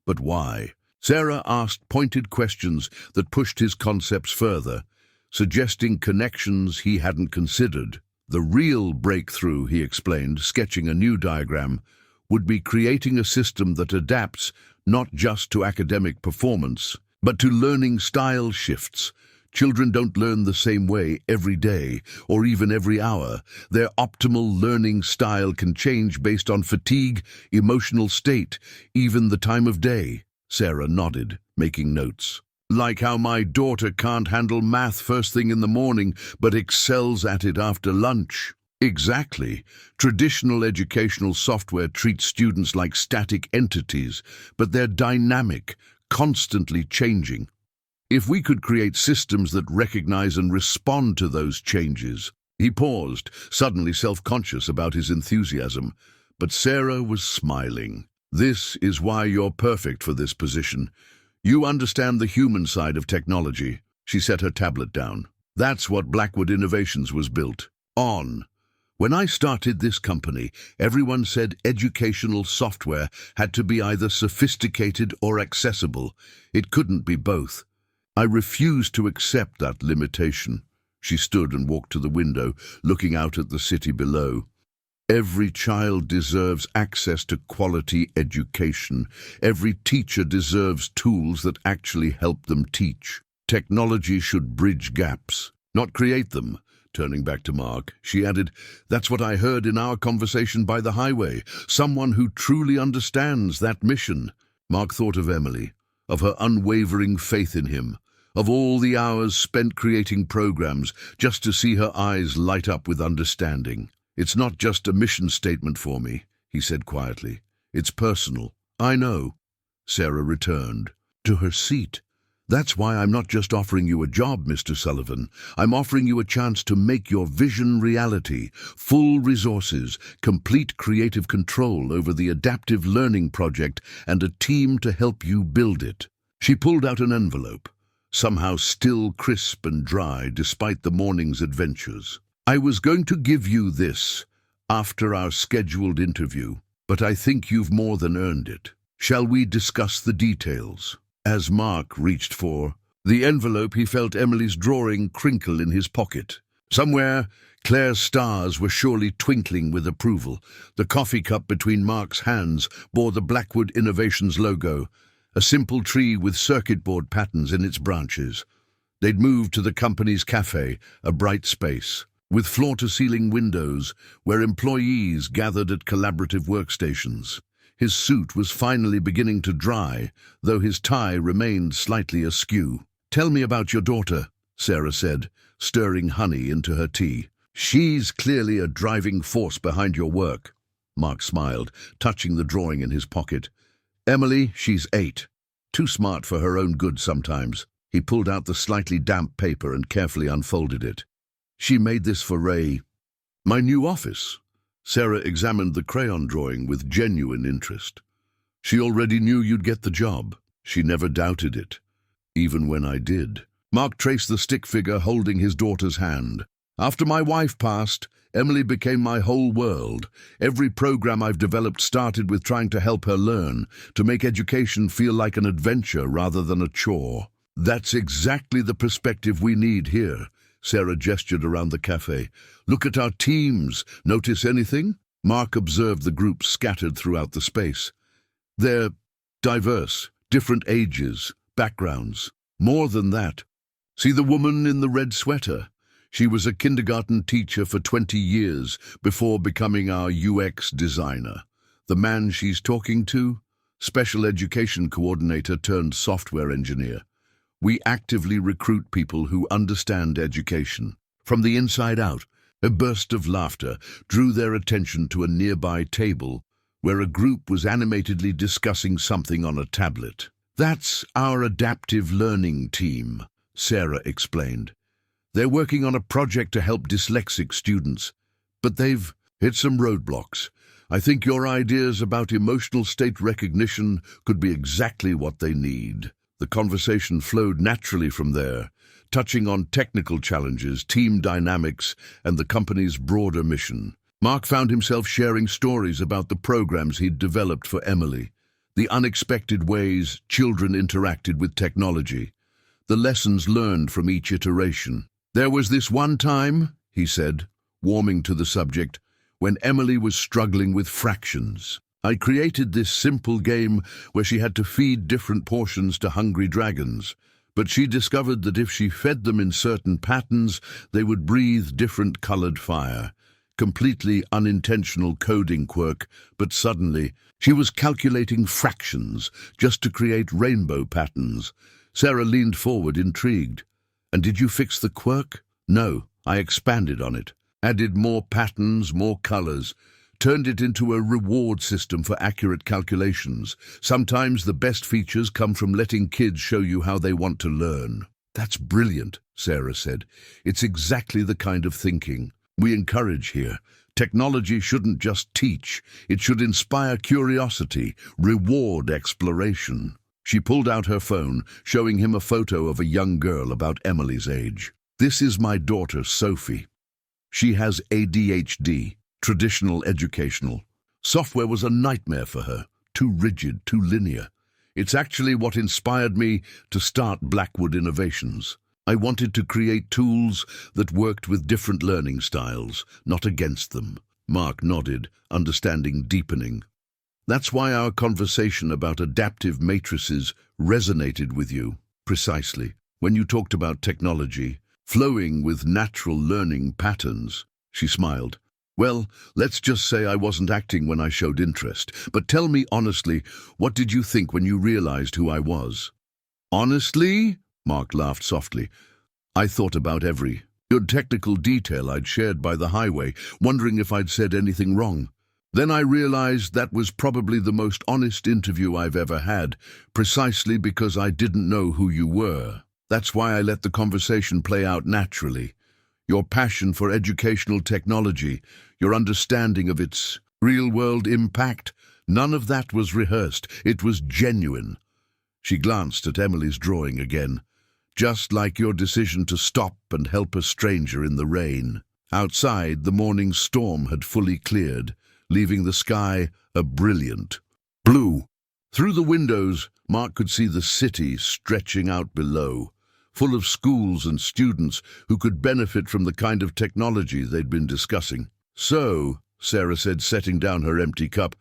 but why. Sarah asked pointed questions that pushed his concepts further, suggesting connections he hadn't considered. The real breakthrough, he explained, sketching a new diagram, would be creating a system that adapts not just to academic performance, but to learning style shifts. Children don't learn the same way every day or even every hour. Their optimal learning style can change based on fatigue, emotional state, even the time of day. Sarah nodded, making notes. "Like how my daughter can't handle math first thing in the morning, but excels at it after lunch." Exactly. Traditional educational software treats students like static entities, but they're dynamic, constantly changing. If we could create systems that recognize and respond to those changes. He paused, suddenly self-conscious about his enthusiasm, but Sarah was smiling. "This is why you're perfect for this position. You understand the human side of technology." She set her tablet down. "That's what Blackwood Innovations was built on. When I started this company, everyone said educational software had to be either sophisticated or accessible. It couldn't be both. I refused to accept that limitation." She stood and walked to the window, looking out at the city below. "Every child deserves access to quality education. Every teacher deserves tools that actually help them teach. Technology should bridge gaps, not create them." Turning back to Mark, she added, "That's what I heard in our conversation by the highway. Someone who truly understands that mission." Mark thought of Emily, of her unwavering faith in him, of all the hours spent creating programs just to see her eyes light up with understanding. "It's not just a mission statement for me," he said quietly. "It's personal." "I know," Sarah returned to her seat. "That's why I'm not just offering you a job, Mr. Sullivan. I'm offering you a chance to make your vision reality. Full resources, complete creative control over the adaptive learning project, and a team to help you build it." She pulled out an envelope, somehow still crisp and dry despite the morning's adventures. "I was going to give you this after our scheduled interview, but I think you've more than earned it. Shall we discuss the details?" As Mark reached for the envelope, he felt Emily's drawing crinkle in his pocket. Somewhere, Claire's stars were surely twinkling with approval. The coffee cup between Mark's hands bore the Blackwood Innovations logo, a simple tree with circuit board patterns in its branches. They'd moved to the company's cafe, a bright space, with floor-to-ceiling windows where employees gathered at collaborative workstations. His suit was finally beginning to dry, though his tie remained slightly askew. "Tell me about your daughter," Sarah said, stirring honey into her tea. "She's clearly a driving force behind your work." Mark smiled, touching the drawing in his pocket. "Emily, she's 8. Too smart for her own good sometimes." He pulled out the slightly damp paper and carefully unfolded it. "She made this for Ray." "My new office." Sarah examined the crayon drawing with genuine interest. "She already knew you'd get the job." "She never doubted it, even when I did." Mark traced the stick figure holding his daughter's hand. "After my wife passed, Emily became my whole world. Every program I've developed started with trying to help her learn, to make education feel like an adventure rather than a chore." "That's exactly the perspective we need here." Sarah gestured around the cafe. "Look at our teams. Notice anything?" Mark observed the groups scattered throughout the space. "They're diverse, different ages, backgrounds. More than that. See the woman in the red sweater? She was a kindergarten teacher for 20 years before becoming our UX designer. The man she's talking to? Special education coordinator turned software engineer. We actively recruit people who understand education. From the inside out." A burst of laughter drew their attention to a nearby table where a group was animatedly discussing something on a tablet. "That's our adaptive learning team," Sarah explained. "They're working on a project to help dyslexic students, but they've hit some roadblocks. I think your ideas about emotional state recognition could be exactly what they need." The conversation flowed naturally from there, touching on technical challenges, team dynamics, and the company's broader mission. Mark found himself sharing stories about the programs he'd developed for Emily, the unexpected ways children interacted with technology, the lessons learned from each iteration. "There was this one time," he said, warming to the subject, "when Emily was struggling with fractions. I created this simple game where she had to feed different portions to hungry dragons, but she discovered that if she fed them in certain patterns, they would breathe different colored fire. Completely unintentional coding quirk, but suddenly she was calculating fractions just to create rainbow patterns." Sarah leaned forward, intrigued. "And did you fix the quirk?" "No, I expanded on it. Added more patterns, more colors. Turned it into a reward system for accurate calculations. Sometimes the best features come from letting kids show you how they want to learn." "That's brilliant," Sarah said. "It's exactly the kind of thinking we encourage here. Technology shouldn't just teach. It should inspire curiosity, reward exploration." She pulled out her phone, showing him a photo of a young girl about Emily's age. "This is my daughter, Sophie. She has ADHD. Traditional educational software was a nightmare for her, too rigid, too linear. It's actually what inspired me to start Blackwood Innovations. I wanted to create tools that worked with different learning styles, not against them." Mark nodded, understanding deepening. "That's why our conversation about adaptive matrices resonated with you. Precisely. When you talked about technology, flowing with natural learning patterns." She smiled. "Well, let's just say I wasn't acting when I showed interest. But tell me honestly, what did you think when you realized who I was?" "Honestly?" Mark laughed softly. "I thought about every good technical detail I'd shared by the highway, wondering if I'd said anything wrong. Then I realized that was probably the most honest interview I've ever had, precisely because I didn't know who you were. That's why I let the conversation play out naturally. Your passion for educational technology, your understanding of its real-world impact, none of that was rehearsed. It was genuine." She glanced at Emily's drawing again. "Just like your decision to stop and help a stranger in the rain." Outside, the morning storm had fully cleared, leaving the sky a brilliant blue. Through the windows, Mark could see the city stretching out below, full of schools and students who could benefit from the kind of technology they'd been discussing. "So," Sarah said, setting down her empty cup,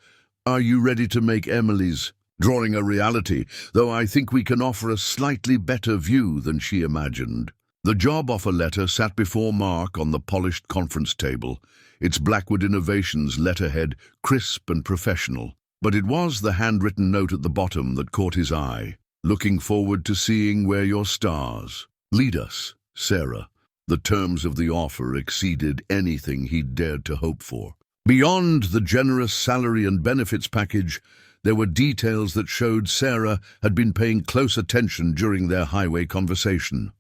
"are you ready to make Emily's drawing a reality, though I think we can offer a slightly better view than she imagined?" The job offer letter sat before Mark on the polished conference table, its Blackwood Innovations letterhead crisp and professional. But it was the handwritten note at the bottom that caught his eye. "Looking forward to seeing where your stars lead us, Sarah." The terms of the offer exceeded anything he'd dared to hope for. Beyond the generous salary and benefits package, there were details that showed Sarah had been paying close attention during their highway conversation.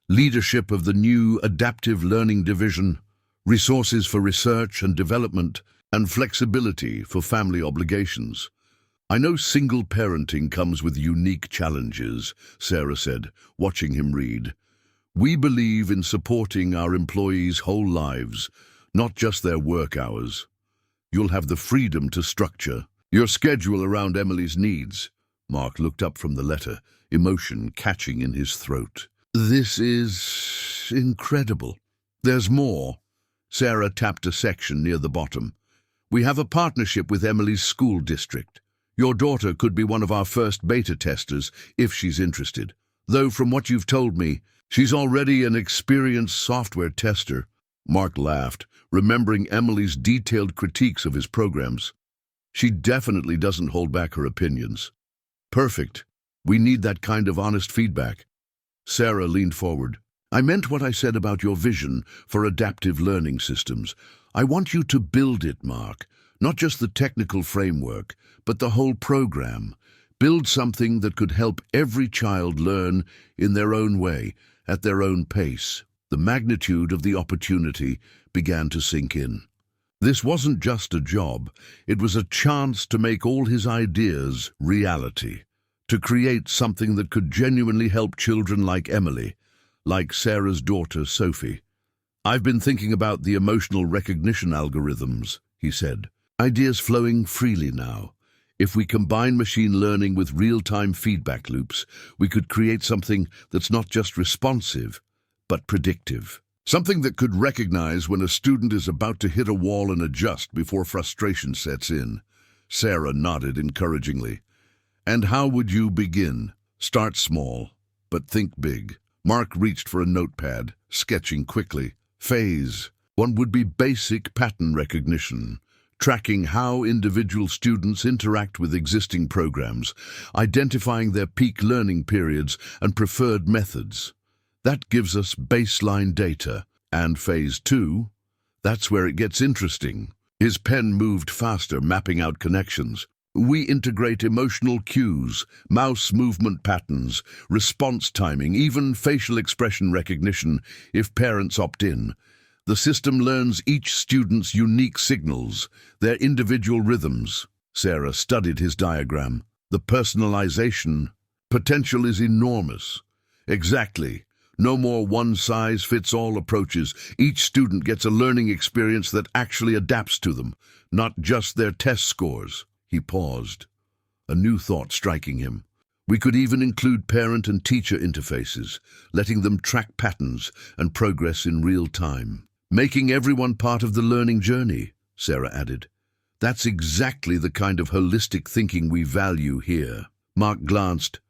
Leadership of the new adaptive learning division, resources for research and development, and flexibility for family obligations. "I know single parenting comes with unique challenges," Sarah said, watching him read. "We believe in supporting our employees' whole lives, not just their work hours. You'll have the freedom to structure your schedule around Emily's needs." Mark looked up from the letter, emotion catching in his throat. "This is incredible." "There's more." Sarah tapped a section near the bottom. "We have a partnership with Emily's school district. Your daughter could be one of our first beta testers if she's interested. Though from what you've told me, she's already an experienced software tester." Mark laughed, remembering Emily's detailed critiques of his programs. "She definitely doesn't hold back her opinions." "Perfect. We need that kind of honest feedback." Sarah leaned forward. "I meant what I said about your vision for adaptive learning systems. I want you to build it, Mark. Not just the technical framework, but the whole program. Build something that could help every child learn in their own way at their own pace. The magnitude of the opportunity began to sink in. This wasn't just a job, it was a chance to make all his ideas reality, to create something that could genuinely help children like Emily, like Sarah's daughter Sophie. "I've been thinking about the emotional recognition algorithms," he said. "Ideas flowing freely now. If we combine machine learning with real-time feedback loops, we could create something that's not just responsive, but predictive. Something that could recognize when a student is about to hit a wall and adjust before frustration sets in." Sarah nodded encouragingly. "And how would you begin?" "Start small, but think big." Mark reached for a notepad, sketching quickly. Phase 1 would be basic pattern recognition, tracking how individual students interact with existing programs, identifying their peak learning periods and preferred methods. That gives us baseline data. And phase 2, that's where it gets interesting. His pen moved faster, mapping out connections. We integrate emotional cues, mouse movement patterns, response timing, even facial expression recognition if parents opt in. The system learns each student's unique signals, their individual rhythms. Sarah studied his diagram. The personalization potential is enormous. Exactly. No more one-size-fits-all approaches. Each student gets a learning experience that actually adapts to them, not just their test scores. He paused, a new thought striking him. We could even include parent and teacher interfaces, letting them track patterns and progress in real time. "Making everyone part of the learning journey," Sarah added. "That's exactly the kind of holistic thinking we value here." Mark glanced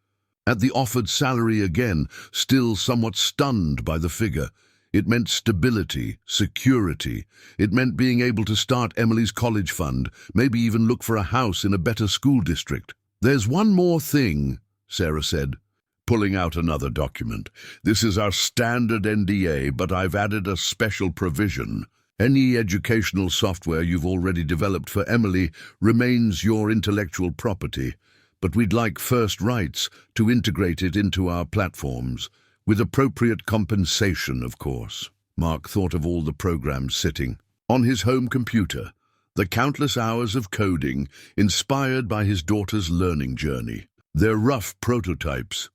at the offered salary again, still somewhat stunned by the figure. It meant stability, security. It meant being able to start Emily's college fund, maybe even look for a house in a better school district. "There's one more thing," Sarah said, pulling out another document. "This is our standard NDA, but I've added a special provision. Any educational software you've already developed for Emily remains your intellectual property, but we'd like first rights to integrate it into our platforms. With appropriate compensation, of course." Mark thought of all the programs sitting on his home computer, the countless hours of coding inspired by his daughter's learning journey. "They're rough prototypes.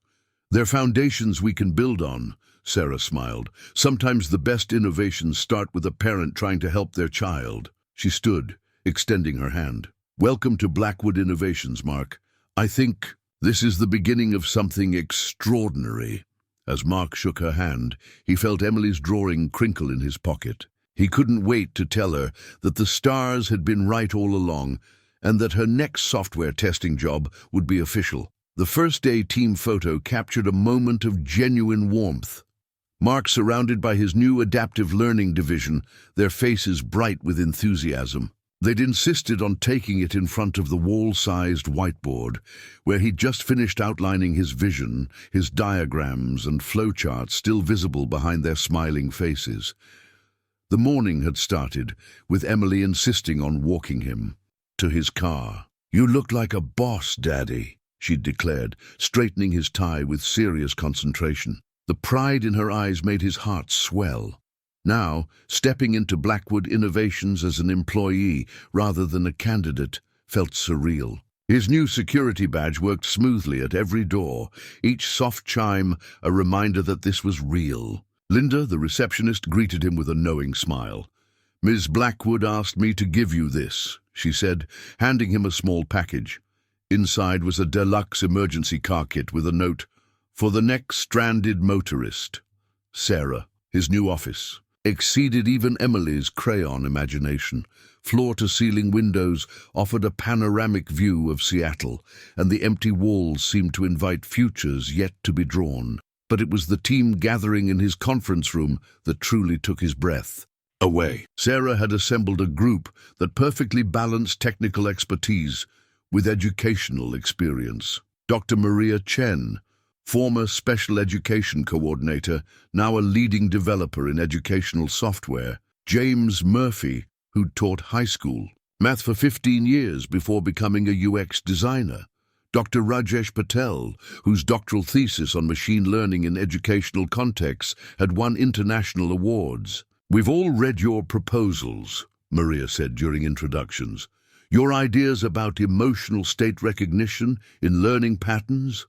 They're foundations we can build on," Sarah smiled. "Sometimes the best innovations start with a parent trying to help their child." She stood, extending her hand. "Welcome to Blackwood Innovations, Mark. I think this is the beginning of something extraordinary." As Mark shook her hand, he felt Emily's drawing crinkle in his pocket. He couldn't wait to tell her that the stars had been right all along and that her next software testing job would be official. The first-day team photo captured a moment of genuine warmth. Mark surrounded by his new adaptive learning division, their faces bright with enthusiasm. They'd insisted on taking it in front of the wall-sized whiteboard, where he'd just finished outlining his vision, his diagrams and flowcharts still visible behind their smiling faces. The morning had started, with Emily insisting on walking him to his car. "You look like a boss, Daddy," she'd declared, straightening his tie with serious concentration. The pride in her eyes made his heart swell. Now, stepping into Blackwood Innovations as an employee rather than a candidate felt surreal. His new security badge worked smoothly at every door, each soft chime a reminder that this was real. Linda, the receptionist, greeted him with a knowing smile. "Ms. Blackwood asked me to give you this," she said, handing him a small package. Inside was a deluxe emergency car kit with a note, "For the next stranded motorist." Sarah, his new office, exceeded even Emily's crayon imagination. Floor-to-ceiling windows offered a panoramic view of Seattle, and the empty walls seemed to invite futures yet to be drawn. But it was the team gathering in his conference room that truly took his breath away. Sarah had assembled a group that perfectly balanced technical expertise with educational experience. Dr. Maria Chen, former special education coordinator, now a leading developer in educational software. James Murphy, who'd taught high school math for 15 years before becoming a UX designer. Dr. Rajesh Patel, whose doctoral thesis on machine learning in educational contexts had won international awards. "We've all read your proposals," Maria said during introductions. "Your ideas about emotional state recognition in learning patterns?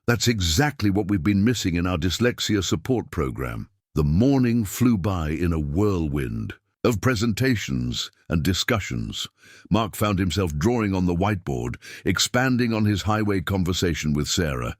That's exactly what we've been missing in our dyslexia support program." The morning flew by in a whirlwind of presentations and discussions. Mark found himself drawing on the whiteboard, expanding on his highway conversation with Sarah.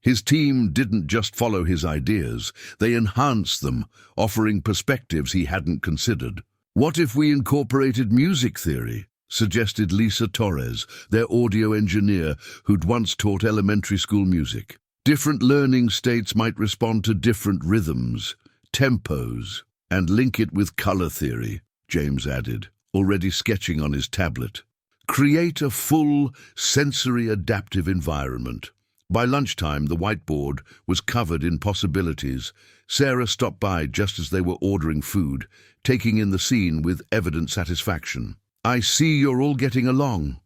His team didn't just follow his ideas, they enhanced them, offering perspectives he hadn't considered. "What if we incorporated music theory?" suggested Lisa Torres, their audio engineer who'd once taught elementary school music. "Different learning states might respond to different rhythms, tempos, and link it with color theory," James added, already sketching on his tablet. "Create a full, sensory-adaptive environment." By lunchtime, the whiteboard was covered in possibilities. Sarah stopped by just as they were ordering food, taking in the scene with evident satisfaction. "I see you're all getting along,"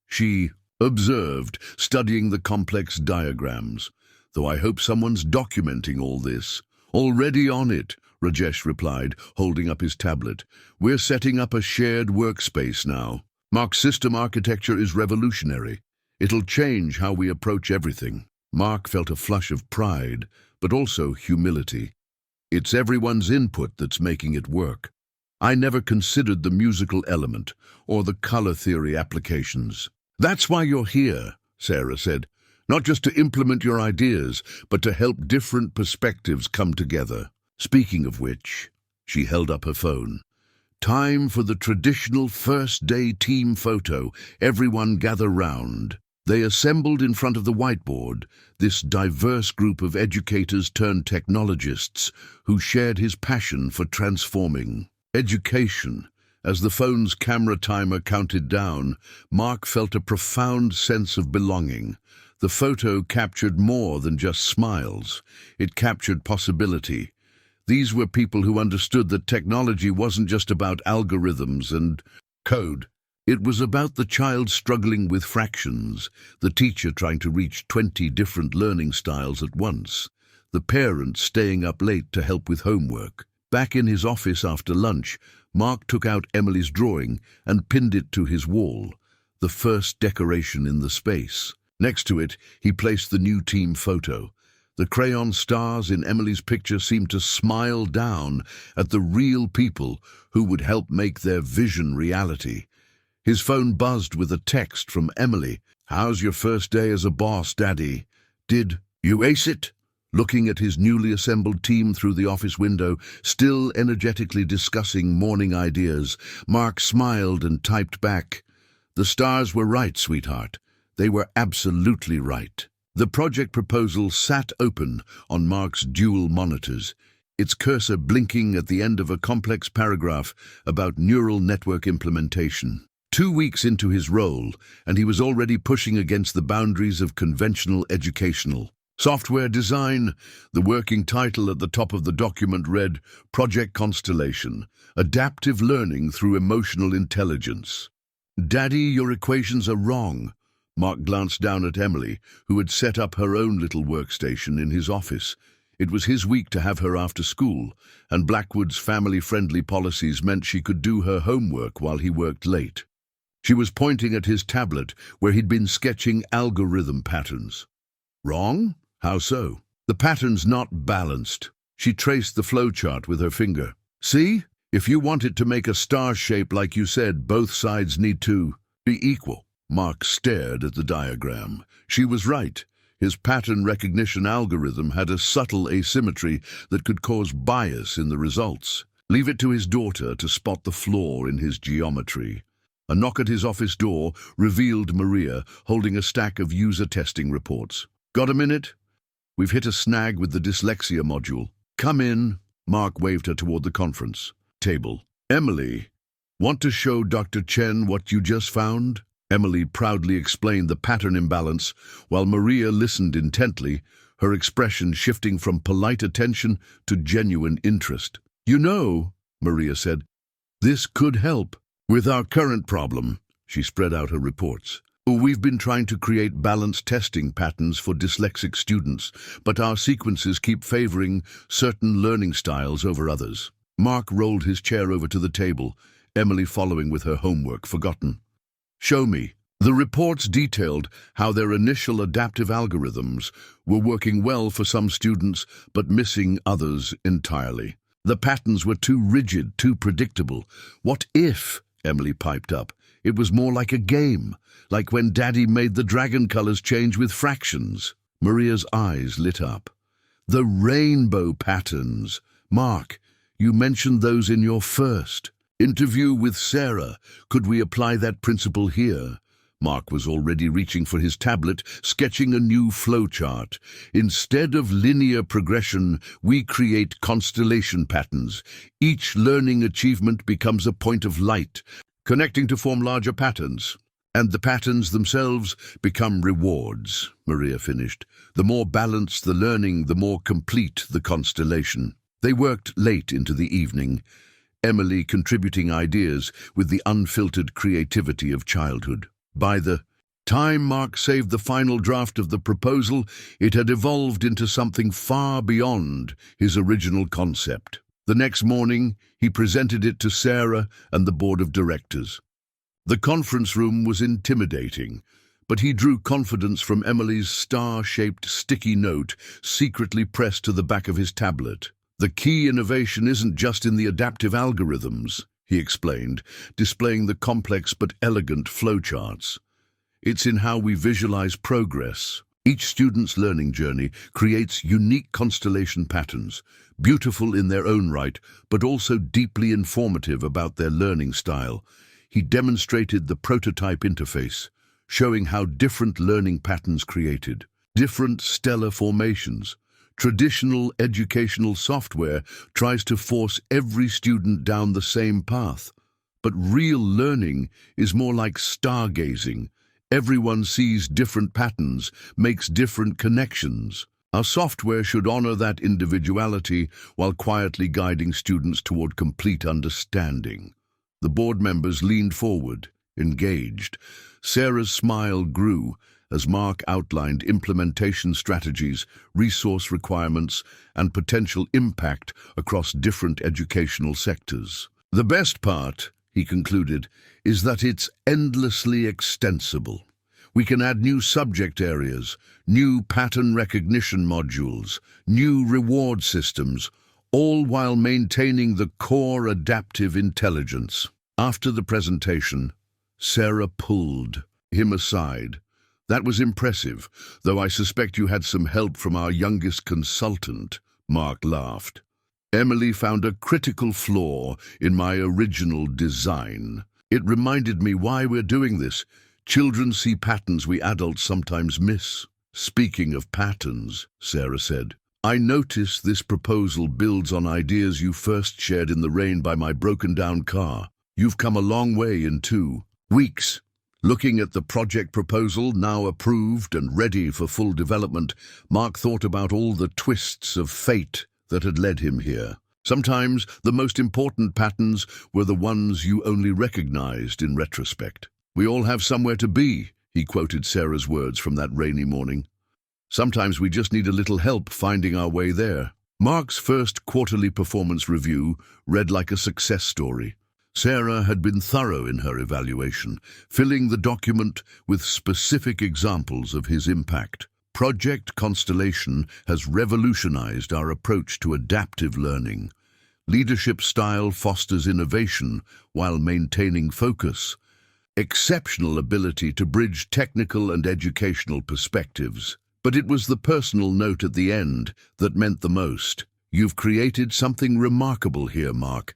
she observed, studying the complex diagrams. "Though I hope someone's documenting all this." "Already on it," Rajesh replied, holding up his tablet. "We're setting up a shared workspace now. Mark's system architecture is revolutionary. It'll change how we approach everything." Mark felt a flush of pride, but also humility. "It's everyone's input that's making it work. I never considered the musical element or the color theory applications." "That's why you're here," Sarah said. "Not just to implement your ideas, but to help different perspectives come together." Speaking of which, she held up her phone. "Time for the traditional first-day team photo. Everyone gather round." They assembled in front of the whiteboard, this diverse group of educators turned technologists who shared his passion for transforming education. As the phone's camera timer counted down, Mark felt a profound sense of belonging. The photo captured more than just smiles. It captured possibility. These were people who understood that technology wasn't just about algorithms and code. It was about the child struggling with fractions, the teacher trying to reach 20 different learning styles at once, the parent staying up late to help with homework. Back in his office after lunch, Mark took out Emily's drawing and pinned it to his wall, the first decoration in the space. Next to it, he placed the new team photo. The crayon stars in Emily's picture seemed to smile down at the real people who would help make their vision reality. His phone buzzed with a text from Emily. "How's your first day as a boss, Daddy? Did you ace it?" Looking at his newly assembled team through the office window, still energetically discussing morning ideas, Mark smiled and typed back, "The stars were right, sweetheart. They were absolutely right." The project proposal sat open on Mark's dual monitors, its cursor blinking at the end of a complex paragraph about neural network implementation. 2 weeks into his role, and he was already pushing against the boundaries of conventional educational software design. The working title at the top of the document read, "Project Constellation, Adaptive Learning Through Emotional Intelligence." "Daddy, your equations are wrong." Mark glanced down at Emily, who had set up her own little workstation in his office. It was his week to have her after school, and Blackwood's family-friendly policies meant she could do her homework while he worked late. She was pointing at his tablet, where he'd been sketching algorithm patterns. "Wrong? How so?" "The pattern's not balanced." She traced the flowchart with her finger. "See? If you want it to make a star shape like you said, both sides need to be equal." Mark stared at the diagram. She was right. His pattern recognition algorithm had a subtle asymmetry that could cause bias in the results. Leave it to his daughter to spot the flaw in his geometry. A knock at his office door revealed Maria holding a stack of user testing reports. "Got a minute? We've hit a snag with the dyslexia module." "Come in." Mark waved her toward the conference table. "Emily, want to show Dr. Chen what you just found?" Emily proudly explained the pattern imbalance, while Maria listened intently, her expression shifting from polite attention to genuine interest. "You know," Maria said, "this could help with our current problem." She spread out her reports. We've been trying to create balanced testing patterns for dyslexic students, but our sequences keep favoring certain learning styles over others. Mark rolled his chair over to the table, Emily following with her homework forgotten. Show me. The reports detailed how their initial adaptive algorithms were working well for some students, but missing others entirely. The patterns were too rigid, too predictable. What if, Emily piped up, it was more like a game, like when Daddy made the dragon colors change with fractions? Maria's eyes lit up. The rainbow patterns. Mark, you mentioned those in your first interview with Sarah. Could we apply that principle here? Mark was already reaching for his tablet, sketching a new flowchart. Instead of linear progression, we create constellation patterns. Each learning achievement becomes a point of light, connecting to form larger patterns. And the patterns themselves become rewards, Maria finished. The more balanced the learning, the more complete the constellation. They worked late into the evening, Emily contributing ideas with the unfiltered creativity of childhood. By the time Mark saved the final draft of the proposal, it had evolved into something far beyond his original concept. The next morning, he presented it to Sarah and the board of directors. The conference room was intimidating, but he drew confidence from Emily's star-shaped sticky note secretly pressed to the back of his tablet. The key innovation isn't just in the adaptive algorithms, he explained, displaying the complex but elegant flowcharts. It's in how we visualize progress. Each student's learning journey creates unique constellation patterns, beautiful in their own right, but also deeply informative about their learning style. He demonstrated the prototype interface, showing how different learning patterns created different stellar formations. Traditional educational software tries to force every student down the same path, but real learning is more like stargazing. Everyone sees different patterns, makes different connections. Our software should honor that individuality while quietly guiding students toward complete understanding. The board members leaned forward, engaged. Sarah's smile grew as Mark outlined implementation strategies, resource requirements, and potential impact across different educational sectors. The best part, he concluded, is that it's endlessly extensible. We can add new subject areas, new pattern recognition modules, new reward systems, all while maintaining the core adaptive intelligence. After the presentation, Sarah pulled him aside. That was impressive, though I suspect you had some help from our youngest consultant, Mark laughed. Emily found a critical flaw in my original design. It reminded me why we're doing this. Children see patterns we adults sometimes miss. Speaking of patterns, Sarah said, I notice this proposal builds on ideas you first shared in the rain by my broken-down car. You've come a long way in 2 weeks. Looking at the project proposal, now approved and ready for full development, Mark thought about all the twists of fate that had led him here. Sometimes the most important patterns were the ones you only recognized in retrospect. We all have somewhere to be, he quoted Sarah's words from that rainy morning. Sometimes we just need a little help finding our way there. Mark's first quarterly performance review read like a success story. Sarah had been thorough in her evaluation, filling the document with specific examples of his impact. Project Constellation has revolutionized our approach to adaptive learning. Leadership style fosters innovation while maintaining focus. Exceptional ability to bridge technical and educational perspectives. But it was the personal note at the end that meant the most. You've created something remarkable here, Mark.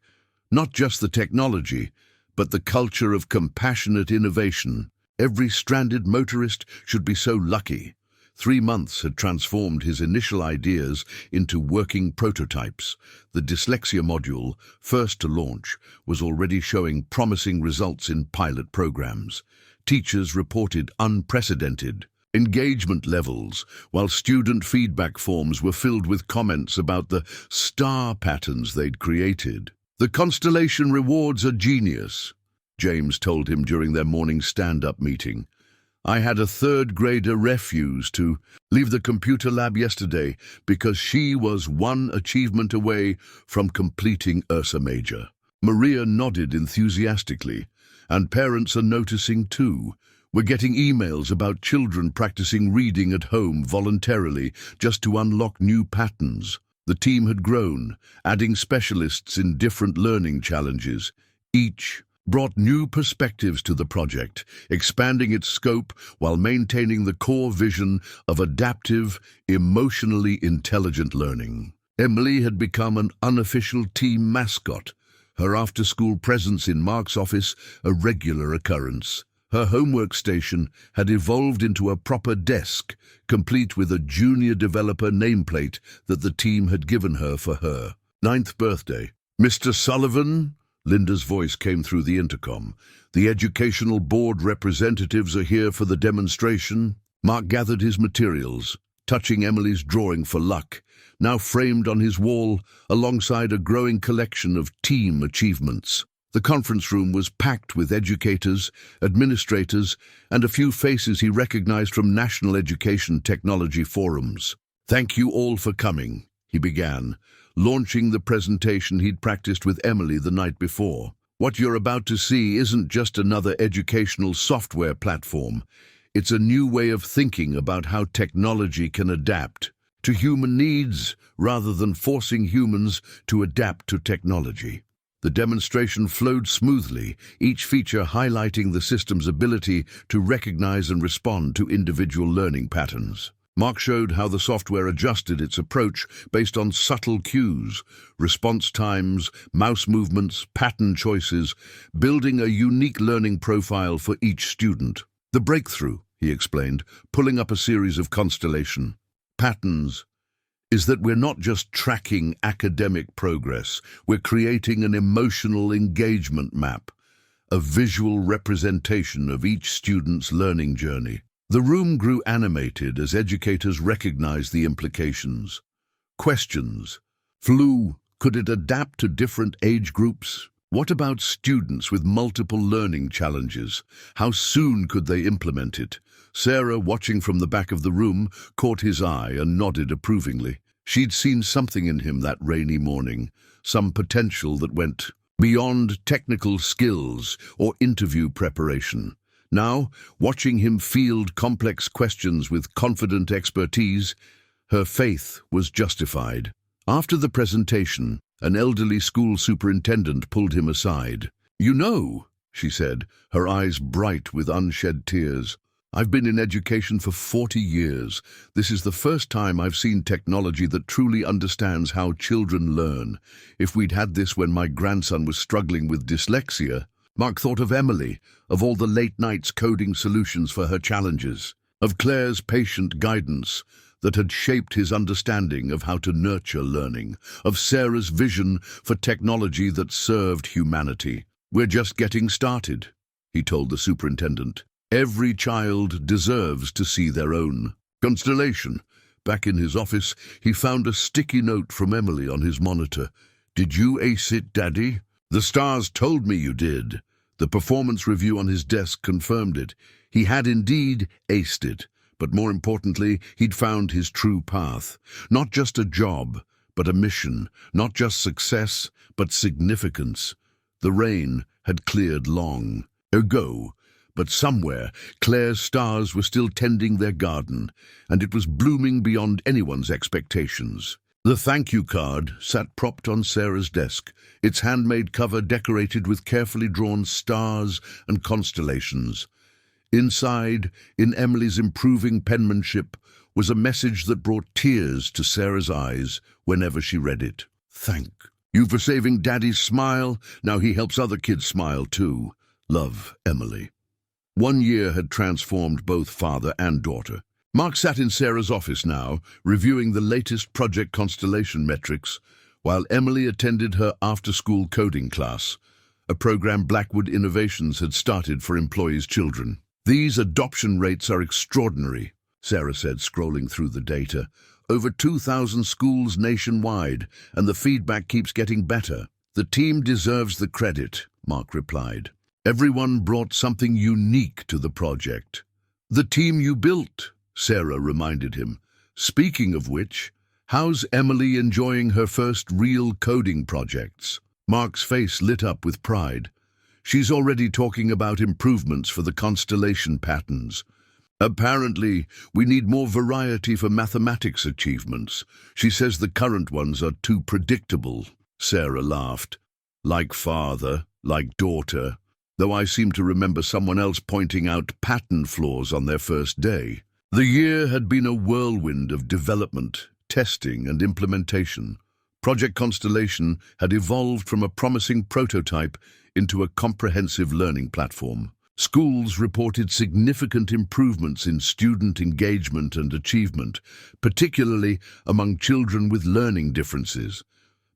Not just the technology, but the culture of compassionate innovation. Every stranded motorist should be so lucky. 3 months had transformed his initial ideas into working prototypes. The dyslexia module, first to launch, was already showing promising results in pilot programs. Teachers reported unprecedented engagement levels, while student feedback forms were filled with comments about the star patterns they'd created. The constellation rewards are genius, James told him during their morning stand-up meeting. I had a third grader refuse to leave the computer lab yesterday because she was one achievement away from completing Ursa Major. Maria nodded enthusiastically, and parents are noticing too. We're getting emails about children practicing reading at home voluntarily just to unlock new patterns. The team had grown, adding specialists in different learning challenges. Each brought new perspectives to the project, expanding its scope while maintaining the core vision of adaptive, emotionally intelligent learning. Emily had become an unofficial team mascot, her after-school presence in Mark's office a regular occurrence. Her homework station had evolved into a proper desk, complete with a junior developer nameplate that the team had given her for her 9th birthday. "Mr. Sullivan?" Linda's voice came through the intercom. "The educational board representatives are here for the demonstration." Mark gathered his materials, touching Emily's drawing for luck, now framed on his wall alongside a growing collection of team achievements. The conference room was packed with educators, administrators, and a few faces he recognized from national education technology forums. "Thank you all for coming," he began, launching the presentation he'd practiced with Emily the night before. "What you're about to see isn't just another educational software platform. It's a new way of thinking about how technology can adapt to human needs rather than forcing humans to adapt to technology." The demonstration flowed smoothly, each feature highlighting the system's ability to recognize and respond to individual learning patterns. Mark showed how the software adjusted its approach based on subtle cues, response times, mouse movements, pattern choices, building a unique learning profile for each student. "The breakthrough," he explained, pulling up a series of constellation patterns, "is that we're not just tracking academic progress, we're creating an emotional engagement map, a visual representation of each student's learning journey." The room grew animated as educators recognized the implications. Questions flew. Could it adapt to different age groups? What about students with multiple learning challenges? How soon could they implement it? Sarah, watching from the back of the room, caught his eye and nodded approvingly. She'd seen something in him that rainy morning, some potential that went beyond technical skills or interview preparation. Now, watching him field complex questions with confident expertise, her faith was justified. After the presentation, an elderly school superintendent pulled him aside. "You know," she said, her eyes bright with unshed tears, "I've been in education for 40 years. This is the first time I've seen technology that truly understands how children learn. If we'd had this when my grandson was struggling with dyslexia..." Mark thought of Emily, of all the late nights coding solutions for her challenges, of Claire's patient guidance that had shaped his understanding of how to nurture learning, of Sarah's vision for technology that served humanity. "We're just getting started," he told the superintendent. "Every child deserves to see their own constellation." Back in his office, he found a sticky note from Emily on his monitor. "Did you ace it, Daddy?" "The stars told me you did." The performance review on his desk confirmed it. He had indeed aced it, but more importantly, he'd found his true path. Not just a job, but a mission. Not just success, but significance. The rain had cleared long ago, but somewhere Claire's stars were still tending their garden, and it was blooming beyond anyone's expectations. The thank you card sat propped on Sarah's desk, its handmade cover decorated with carefully drawn stars and constellations. Inside, in Emily's improving penmanship, was a message that brought tears to Sarah's eyes whenever she read it. "Thank you for saving Daddy's smile. Now he helps other kids smile too. Love, Emily." 1 year had transformed both father and daughter. Mark sat in Sarah's office now, reviewing the latest project constellation metrics, while Emily attended her after-school coding class, a program Blackwood Innovations had started for employees' children. "These adoption rates are extraordinary," Sarah said, scrolling through the data. "Over 2,000 schools nationwide, and the feedback keeps getting better." "The team deserves the credit," Mark replied. "Everyone brought something unique to the project." The team you built, Sarah reminded him. Speaking of which, how's Emily enjoying her first real coding projects? Mark's face lit up with pride. She's already talking about improvements for the constellation patterns. Apparently, we need more variety for mathematics achievements. She says the current ones are too predictable. Sarah laughed. Like father, like daughter, though I seem to remember someone else pointing out pattern flaws on their first day. The year had been a whirlwind of development, testing, and implementation. Project Constellation had evolved from a promising prototype into a comprehensive learning platform. Schools reported significant improvements in student engagement and achievement, particularly among children with learning differences.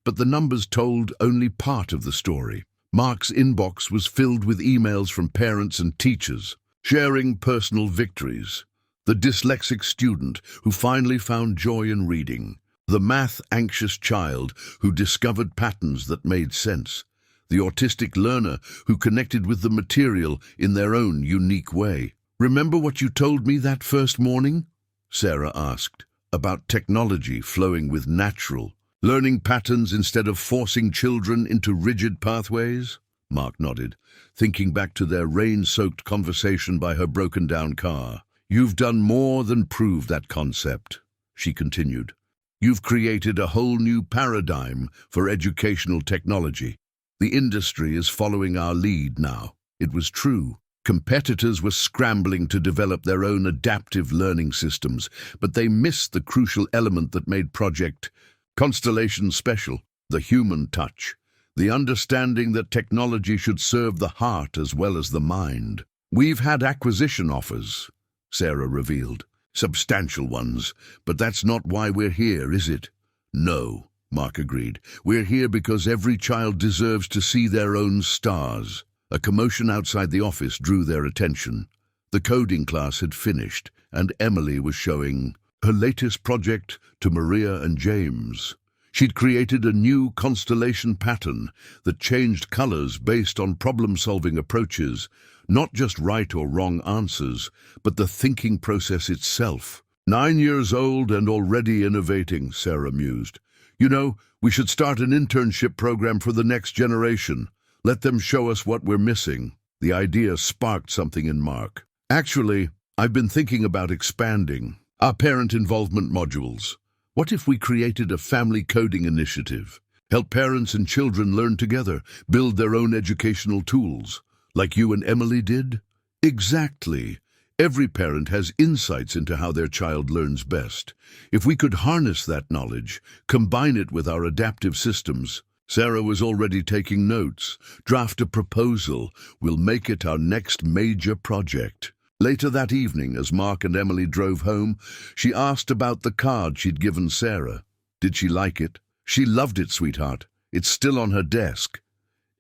But the numbers told only part of the story. Mark's inbox was filled with emails from parents and teachers, sharing personal victories. The dyslexic student who finally found joy in reading. The math-anxious child who discovered patterns that made sense. The autistic learner who connected with the material in their own unique way. "Remember what you told me that first morning?" Sarah asked, about technology flowing with natural, learning patterns instead of forcing children into rigid pathways? Mark nodded, thinking back to their rain-soaked conversation by her broken-down car. "You've done more than prove that concept," she continued. "You've created a whole new paradigm for educational technology. The industry is following our lead now." It was true. Competitors were scrambling to develop their own adaptive learning systems, but they missed the crucial element that made Project Constellation special: the human touch, the understanding that technology should serve the heart as well as the mind. "We've had acquisition offers," Sarah revealed. "Substantial ones, but that's not why we're here, is it?" "No," Mark agreed. "We're here because every child deserves to see their own stars." A commotion outside the office drew their attention. The coding class had finished, and Emily was showing her latest project to Maria and James. She'd created a new constellation pattern that changed colors based on problem-solving approaches, not just right or wrong answers, but the thinking process itself. 9 years old and already innovating, Sarah mused. "You know, we should start an internship program for the next generation. Let them show us what we're missing." The idea sparked something in Mark. "Actually, I've been thinking about expanding our parent involvement modules. What if we created a family coding initiative? Help parents and children learn together, build their own educational tools, like you and Emily did?" "Exactly. Every parent has insights into how their child learns best. If we could harness that knowledge, combine it with our adaptive systems." Sarah was already taking notes. "Draft a proposal. We'll make it our next major project." Later that evening, as Mark and Emily drove home, she asked about the card she'd given Sarah. Did she like it? "She loved it, sweetheart. It's still on her desk."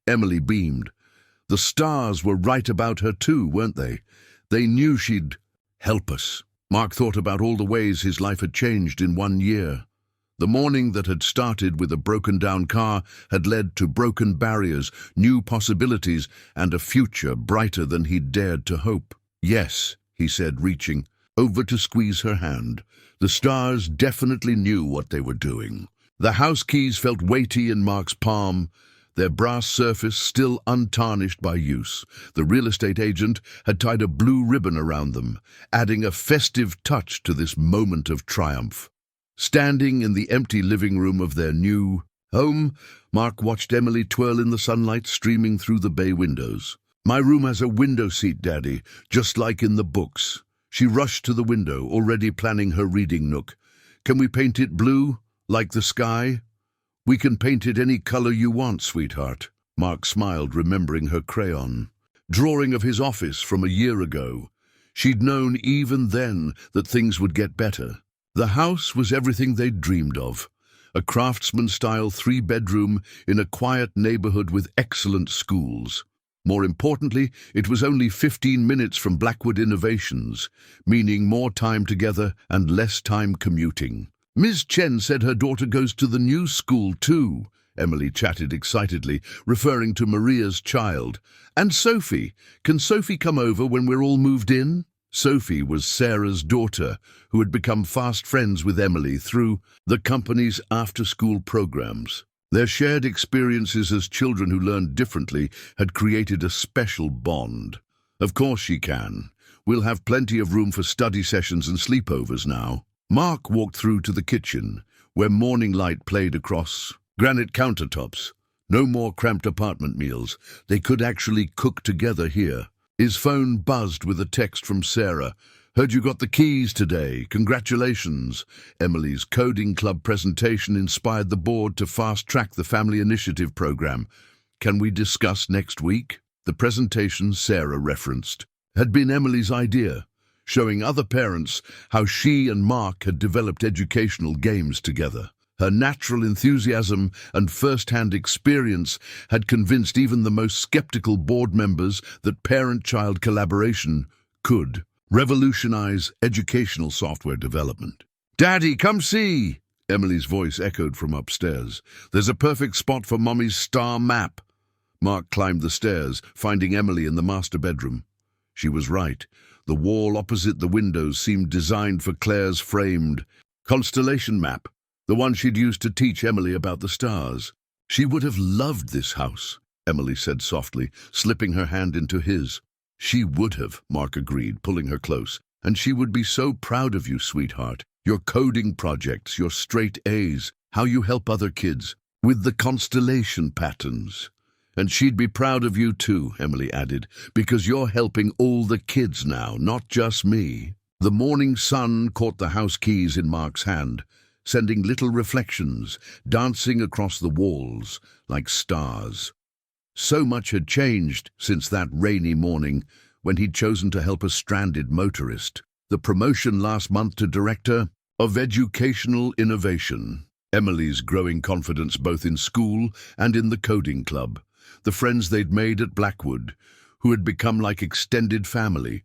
Emily beamed. The stars were right about her too, weren't they? They knew she'd help us. Mark thought about all the ways his life had changed in 1 year. The morning that had started with a broken-down car had led to broken barriers, new possibilities, and a future brighter than he'd dared to hope. "Yes," he said, reaching over to squeeze her hand. The stars definitely knew what they were doing. The house keys felt weighty in Mark's palm, their brass surface still untarnished by use. The real estate agent had tied a blue ribbon around them, adding a festive touch to this moment of triumph. Standing in the empty living room of their new home, Mark watched Emily twirl in the sunlight streaming through the bay windows. "My room has a window seat, Daddy, just like in the books." She rushed to the window, already planning her reading nook. "Can we paint it blue, like the sky?" "We can paint it any color you want, sweetheart." Mark smiled, remembering her crayon drawing of his office from a year ago. She'd known even then that things would get better. The house was everything they'd dreamed of. A craftsman-style 3-bedroom in a quiet neighborhood with excellent schools. More importantly, it was only 15 minutes from Blackwood Innovations, meaning more time together and less time commuting. "Ms. Chen said her daughter goes to the new school too," Emily chatted excitedly, referring to Maria's child. "And Sophie. Can Sophie come over when we're all moved in?" Sophie was Sarah's daughter, who had become fast friends with Emily through the company's after-school programs. Their shared experiences as children who learned differently had created a special bond. Of course she can. We'll have plenty of room for study sessions and sleepovers now. Mark walked through to the kitchen, where morning light played across granite countertops. No more cramped apartment meals. They could actually cook together here. His phone buzzed with a text from Sarah. "Heard you got the keys today. Congratulations." Emily's coding club presentation inspired the board to fast-track the family initiative program. "Can we discuss next week?" The presentation Sarah referenced had been Emily's idea, showing other parents how she and Mark had developed educational games together. Her natural enthusiasm and first-hand experience had convinced even the most skeptical board members that parent-child collaboration could revolutionize educational software development. "Daddy, come see!" Emily's voice echoed from upstairs. "There's a perfect spot for Mommy's star map." Mark climbed the stairs, finding Emily in the master bedroom. She was right. The wall opposite the windows seemed designed for Claire's framed constellation map, the one she'd used to teach Emily about the stars. "She would have loved this house," Emily said softly, slipping her hand into his. "She would have," Mark agreed, pulling her close. "And she would be so proud of you, sweetheart. Your coding projects, your straight A's, how you help other kids with the constellation patterns. And she'd be proud of you too," Emily added, "because you're helping all the kids now, not just me." The morning sun caught the house keys in Mark's hand, sending little reflections, dancing across the walls like stars. So much had changed since that rainy morning when he'd chosen to help a stranded motorist. The promotion last month to Director of Educational Innovation. Emily's growing confidence both in school and in the coding club. The friends they'd made at Blackwood, who had become like extended family.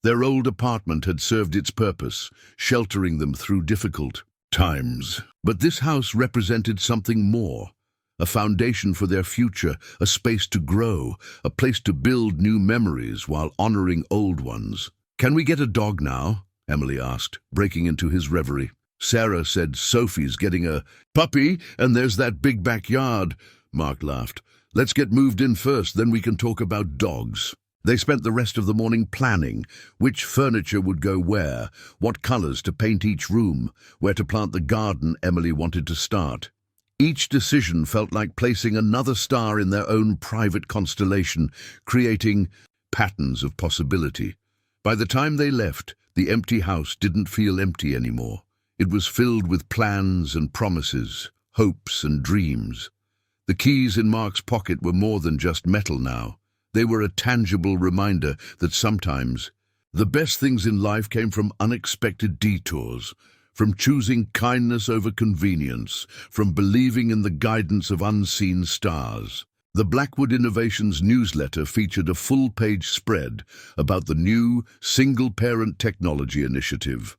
Their old apartment had served its purpose, sheltering them through difficult times. But this house represented something more. A foundation for their future, a space to grow, a place to build new memories while honoring old ones. "Can we get a dog now?" Emily asked, breaking into his reverie. Sarah said Sophie's getting a puppy, and there's that big backyard. Mark laughed. "Let's get moved in first, then we can talk about dogs." They spent the rest of the morning planning which furniture would go where, what colors to paint each room, where to plant the garden Emily wanted to start. Each decision felt like placing another star in their own private constellation, creating patterns of possibility. By the time they left, the empty house didn't feel empty anymore. It was filled with plans and promises, hopes and dreams. The keys in Mark's pocket were more than just metal now. They were a tangible reminder that sometimes the best things in life came from unexpected detours, from choosing kindness over convenience, from believing in the guidance of unseen stars. The Blackwood Innovations newsletter featured a full-page spread about the new single-parent technology initiative.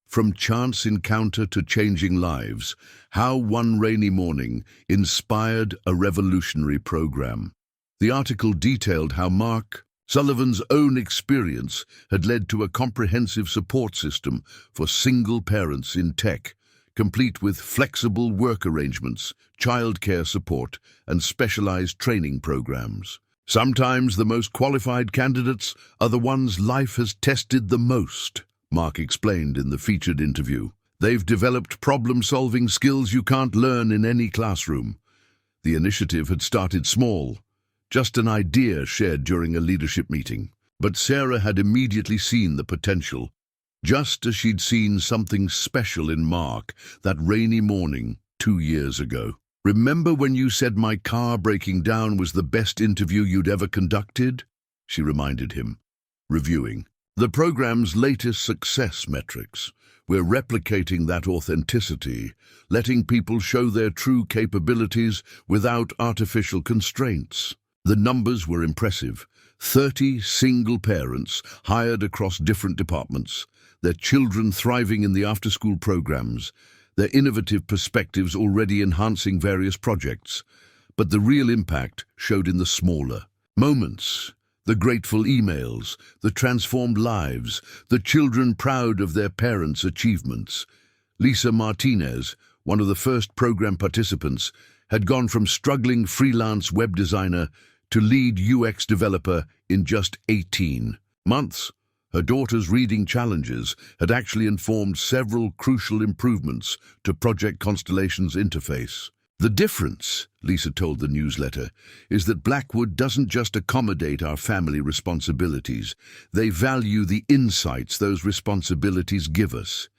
From chance encounter to changing lives, how one rainy morning inspired a revolutionary program. The article detailed how Mark Sullivan's own experience had led to a comprehensive support system for single parents in tech, complete with flexible work arrangements, childcare support, and specialized training programs. "Sometimes the most qualified candidates are the ones life has tested the most," Mark explained in the featured interview. "They've developed problem-solving skills you can't learn in any classroom." The initiative had started small, just an idea shared during a leadership meeting. But Sarah had immediately seen the potential, just as she'd seen something special in Mark that rainy morning 2 years ago. "Remember when you said my car breaking down was the best interview you'd ever conducted?" she reminded him, reviewing the program's latest success metrics. "We're replicating that authenticity, letting people show their true capabilities without artificial constraints." The numbers were impressive. 30 single parents hired across different departments, their children thriving in the after-school programs, their innovative perspectives already enhancing various projects. But the real impact showed in the smaller moments. The grateful emails, the transformed lives, the children proud of their parents' achievements. Lisa Martinez, one of the first program participants, had gone from struggling freelance web designer to lead UX developer in just 18 months. Her daughter's reading challenges had actually informed several crucial improvements to Project Constellation's interface. The difference, Lisa told the newsletter, is that Blackwood doesn't just accommodate our family responsibilities. They value the insights those responsibilities give us.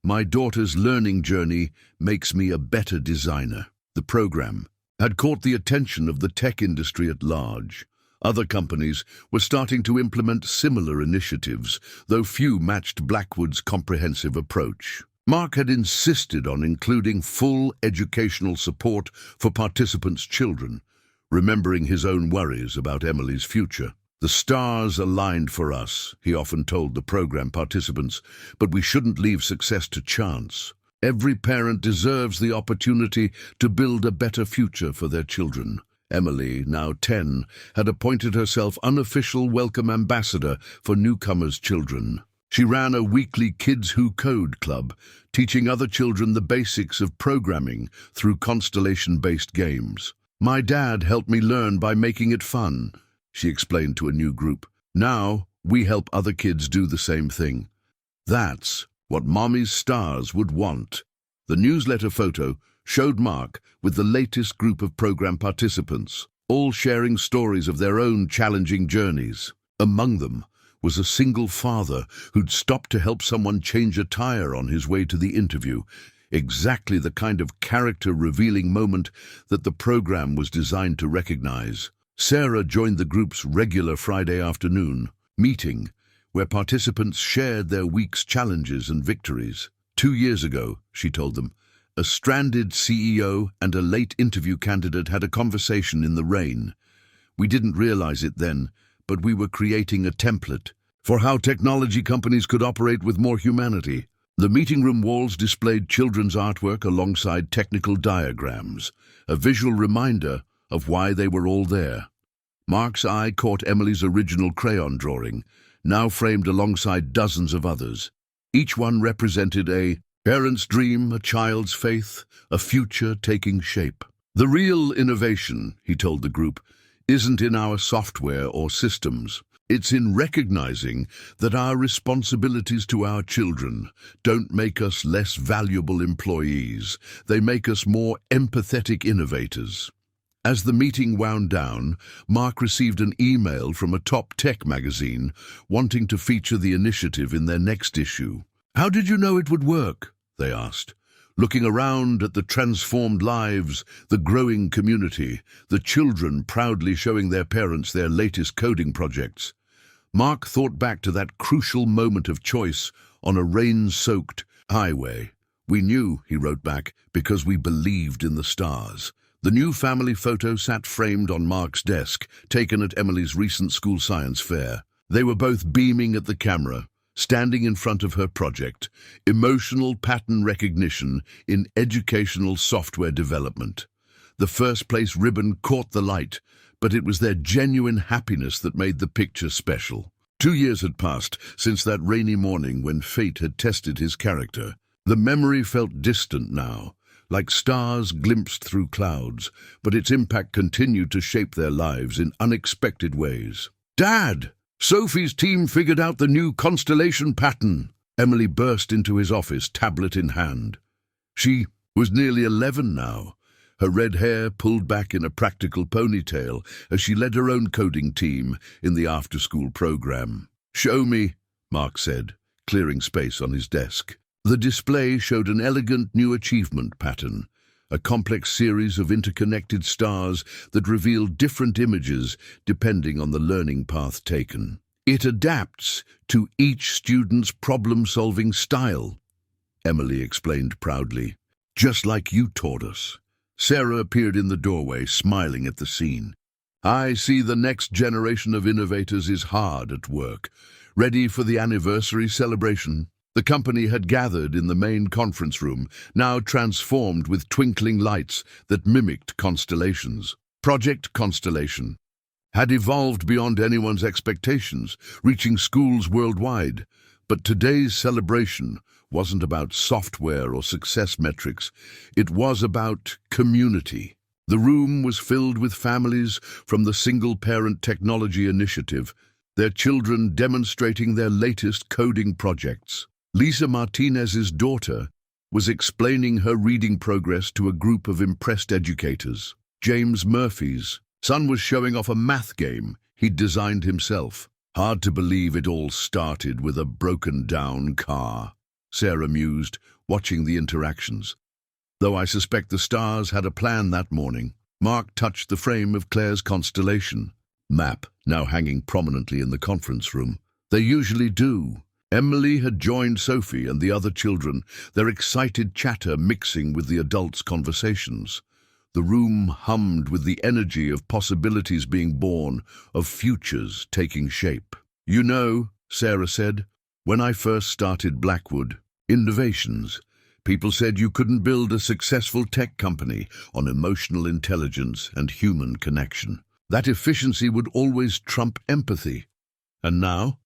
My daughter's learning journey makes me a better designer. The program had caught the attention of the tech industry at large. Other companies were starting to implement similar initiatives, though few matched Blackwood's comprehensive approach. Mark had insisted on including full educational support for participants' children, remembering his own worries about Emily's future. "The stars aligned for us," he often told the program participants, "but we shouldn't leave success to chance. Every parent deserves the opportunity to build a better future for their children." Emily, now 10, had appointed herself unofficial welcome ambassador for newcomers' children. She ran a weekly Kids Who Code club, teaching other children the basics of programming through constellation-based games. "My dad helped me learn by making it fun," she explained to a new group. "Now we help other kids do the same thing. That's what Mommy's stars would want." The newsletter photo showed Mark with the latest group of program participants, all sharing stories of their own challenging journeys. Among them was a single father who'd stopped to help someone change a tire on his way to the interview, exactly the kind of character-revealing moment that the program was designed to recognize. Sarah joined the group's regular Friday afternoon meeting, where participants shared their week's challenges and victories. 2 years ago, she told them, a stranded CEO and a late interview candidate had a conversation in the rain. We didn't realize it then, but we were creating a template for how technology companies could operate with more humanity. The meeting room walls displayed children's artwork alongside technical diagrams, a visual reminder of why they were all there. Mark's eye caught Emily's original crayon drawing, now framed alongside dozens of others. Each one represented a parent's dream, a child's faith, a future taking shape. "The real innovation," he told the group, "isn't in our software or systems. It's in recognizing that our responsibilities to our children don't make us less valuable employees. They make us more empathetic innovators." As the meeting wound down, Mark received an email from a top tech magazine wanting to feature the initiative in their next issue. "How did you know it would work?" they asked. Looking around at the transformed lives, the growing community, the children proudly showing their parents their latest coding projects, Mark thought back to that crucial moment of choice on a rain-soaked highway. "We knew," he wrote back, "because we believed in the stars." The new family photo sat framed on Mark's desk, taken at Emily's recent school science fair. They were both beaming at the camera, standing in front of her project, emotional pattern recognition in educational software development. The first place ribbon caught the light, but it was their genuine happiness that made the picture special. 2 years had passed since that rainy morning when fate had tested his character. The memory felt distant now, like stars glimpsed through clouds, but its impact continued to shape their lives in unexpected ways. "Dad! Sophie's team figured out the new constellation pattern." Emily burst into his office, tablet in hand. She was nearly 11 now, her red hair pulled back in a practical ponytail as she led her own coding team in the after-school program. "Show me," Mark said, clearing space on his desk. The display showed an elegant new achievement pattern, a complex series of interconnected stars that revealed different images depending on the learning path taken. "It adapts to each student's problem-solving style," Emily explained proudly. "Just like you taught us." Sarah appeared in the doorway, smiling at the scene. "I see the next generation of innovators is hard at work, ready for the anniversary celebration." The company had gathered in the main conference room, now transformed with twinkling lights that mimicked constellations. Project Constellation, had evolved beyond anyone's expectations, reaching schools worldwide. But today's celebration wasn't about software or success metrics. It was about community. The room was filled with families from the single-parent technology initiative, their children demonstrating their latest coding projects. Lisa Martinez's daughter was explaining her reading progress to a group of impressed educators. James Murphy's son was showing off a math game he'd designed himself. Hard to believe it all started with a broken-down car, Sarah mused, watching the interactions. Though I suspect the stars had a plan that morning. Mark touched the frame of Claire's constellation map, now hanging prominently in the conference room. They usually do. Emily had joined Sophie and the other children, their excited chatter mixing with the adults' conversations. The room hummed with the energy of possibilities being born, of futures taking shape. "You know," Sarah said, "when I first started Blackwood, Innovations, people said you couldn't build a successful tech company on emotional intelligence and human connection. That efficiency would always trump empathy. And now?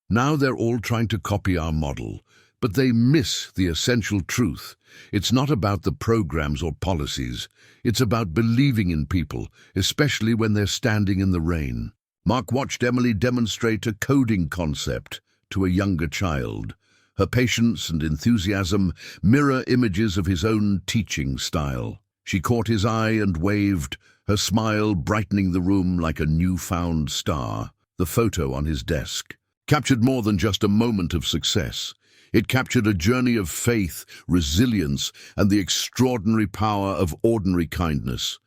Now they're all trying to copy our model, but they miss the essential truth. It's not about the programs or policies. It's about believing in people, especially when they're standing in the rain." Mark watched Emily demonstrate a coding concept to a younger child. Her patience and enthusiasm mirror images of his own teaching style. She caught his eye and waved, her smile brightening the room like a newfound star. The photo on his desk captured more than just a moment of success. It captured a journey of faith, resilience, and the extraordinary power of ordinary kindness.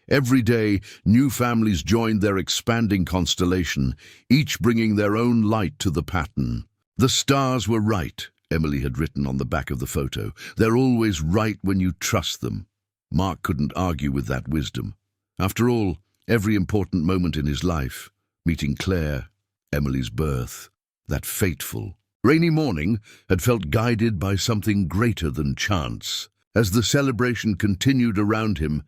Every day, new families joined their expanding constellation, each bringing their own light to the pattern. "The stars were right," Emily had written on the back of the photo. "They're always right when you trust them." Mark couldn't argue with that wisdom. After all, every important moment in his life, meeting Claire, Emily's birth, that fateful, rainy morning, had felt guided by something greater than chance. As the celebration continued around him,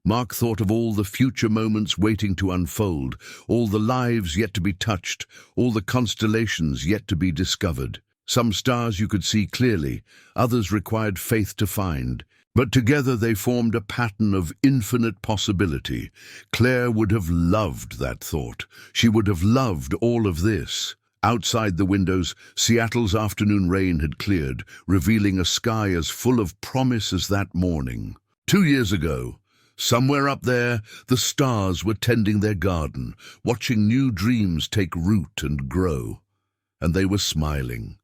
Mark thought of all the future moments waiting to unfold, all the lives yet to be touched, all the constellations yet to be discovered. Some stars you could see clearly, others required faith to find. But together they formed a pattern of infinite possibility. Claire would have loved that thought. She would have loved all of this. Outside the windows, Seattle's afternoon rain had cleared, revealing a sky as full of promise as that morning. 2 years ago, somewhere up there, the stars were tending their garden, watching new dreams take root and grow. And they were smiling.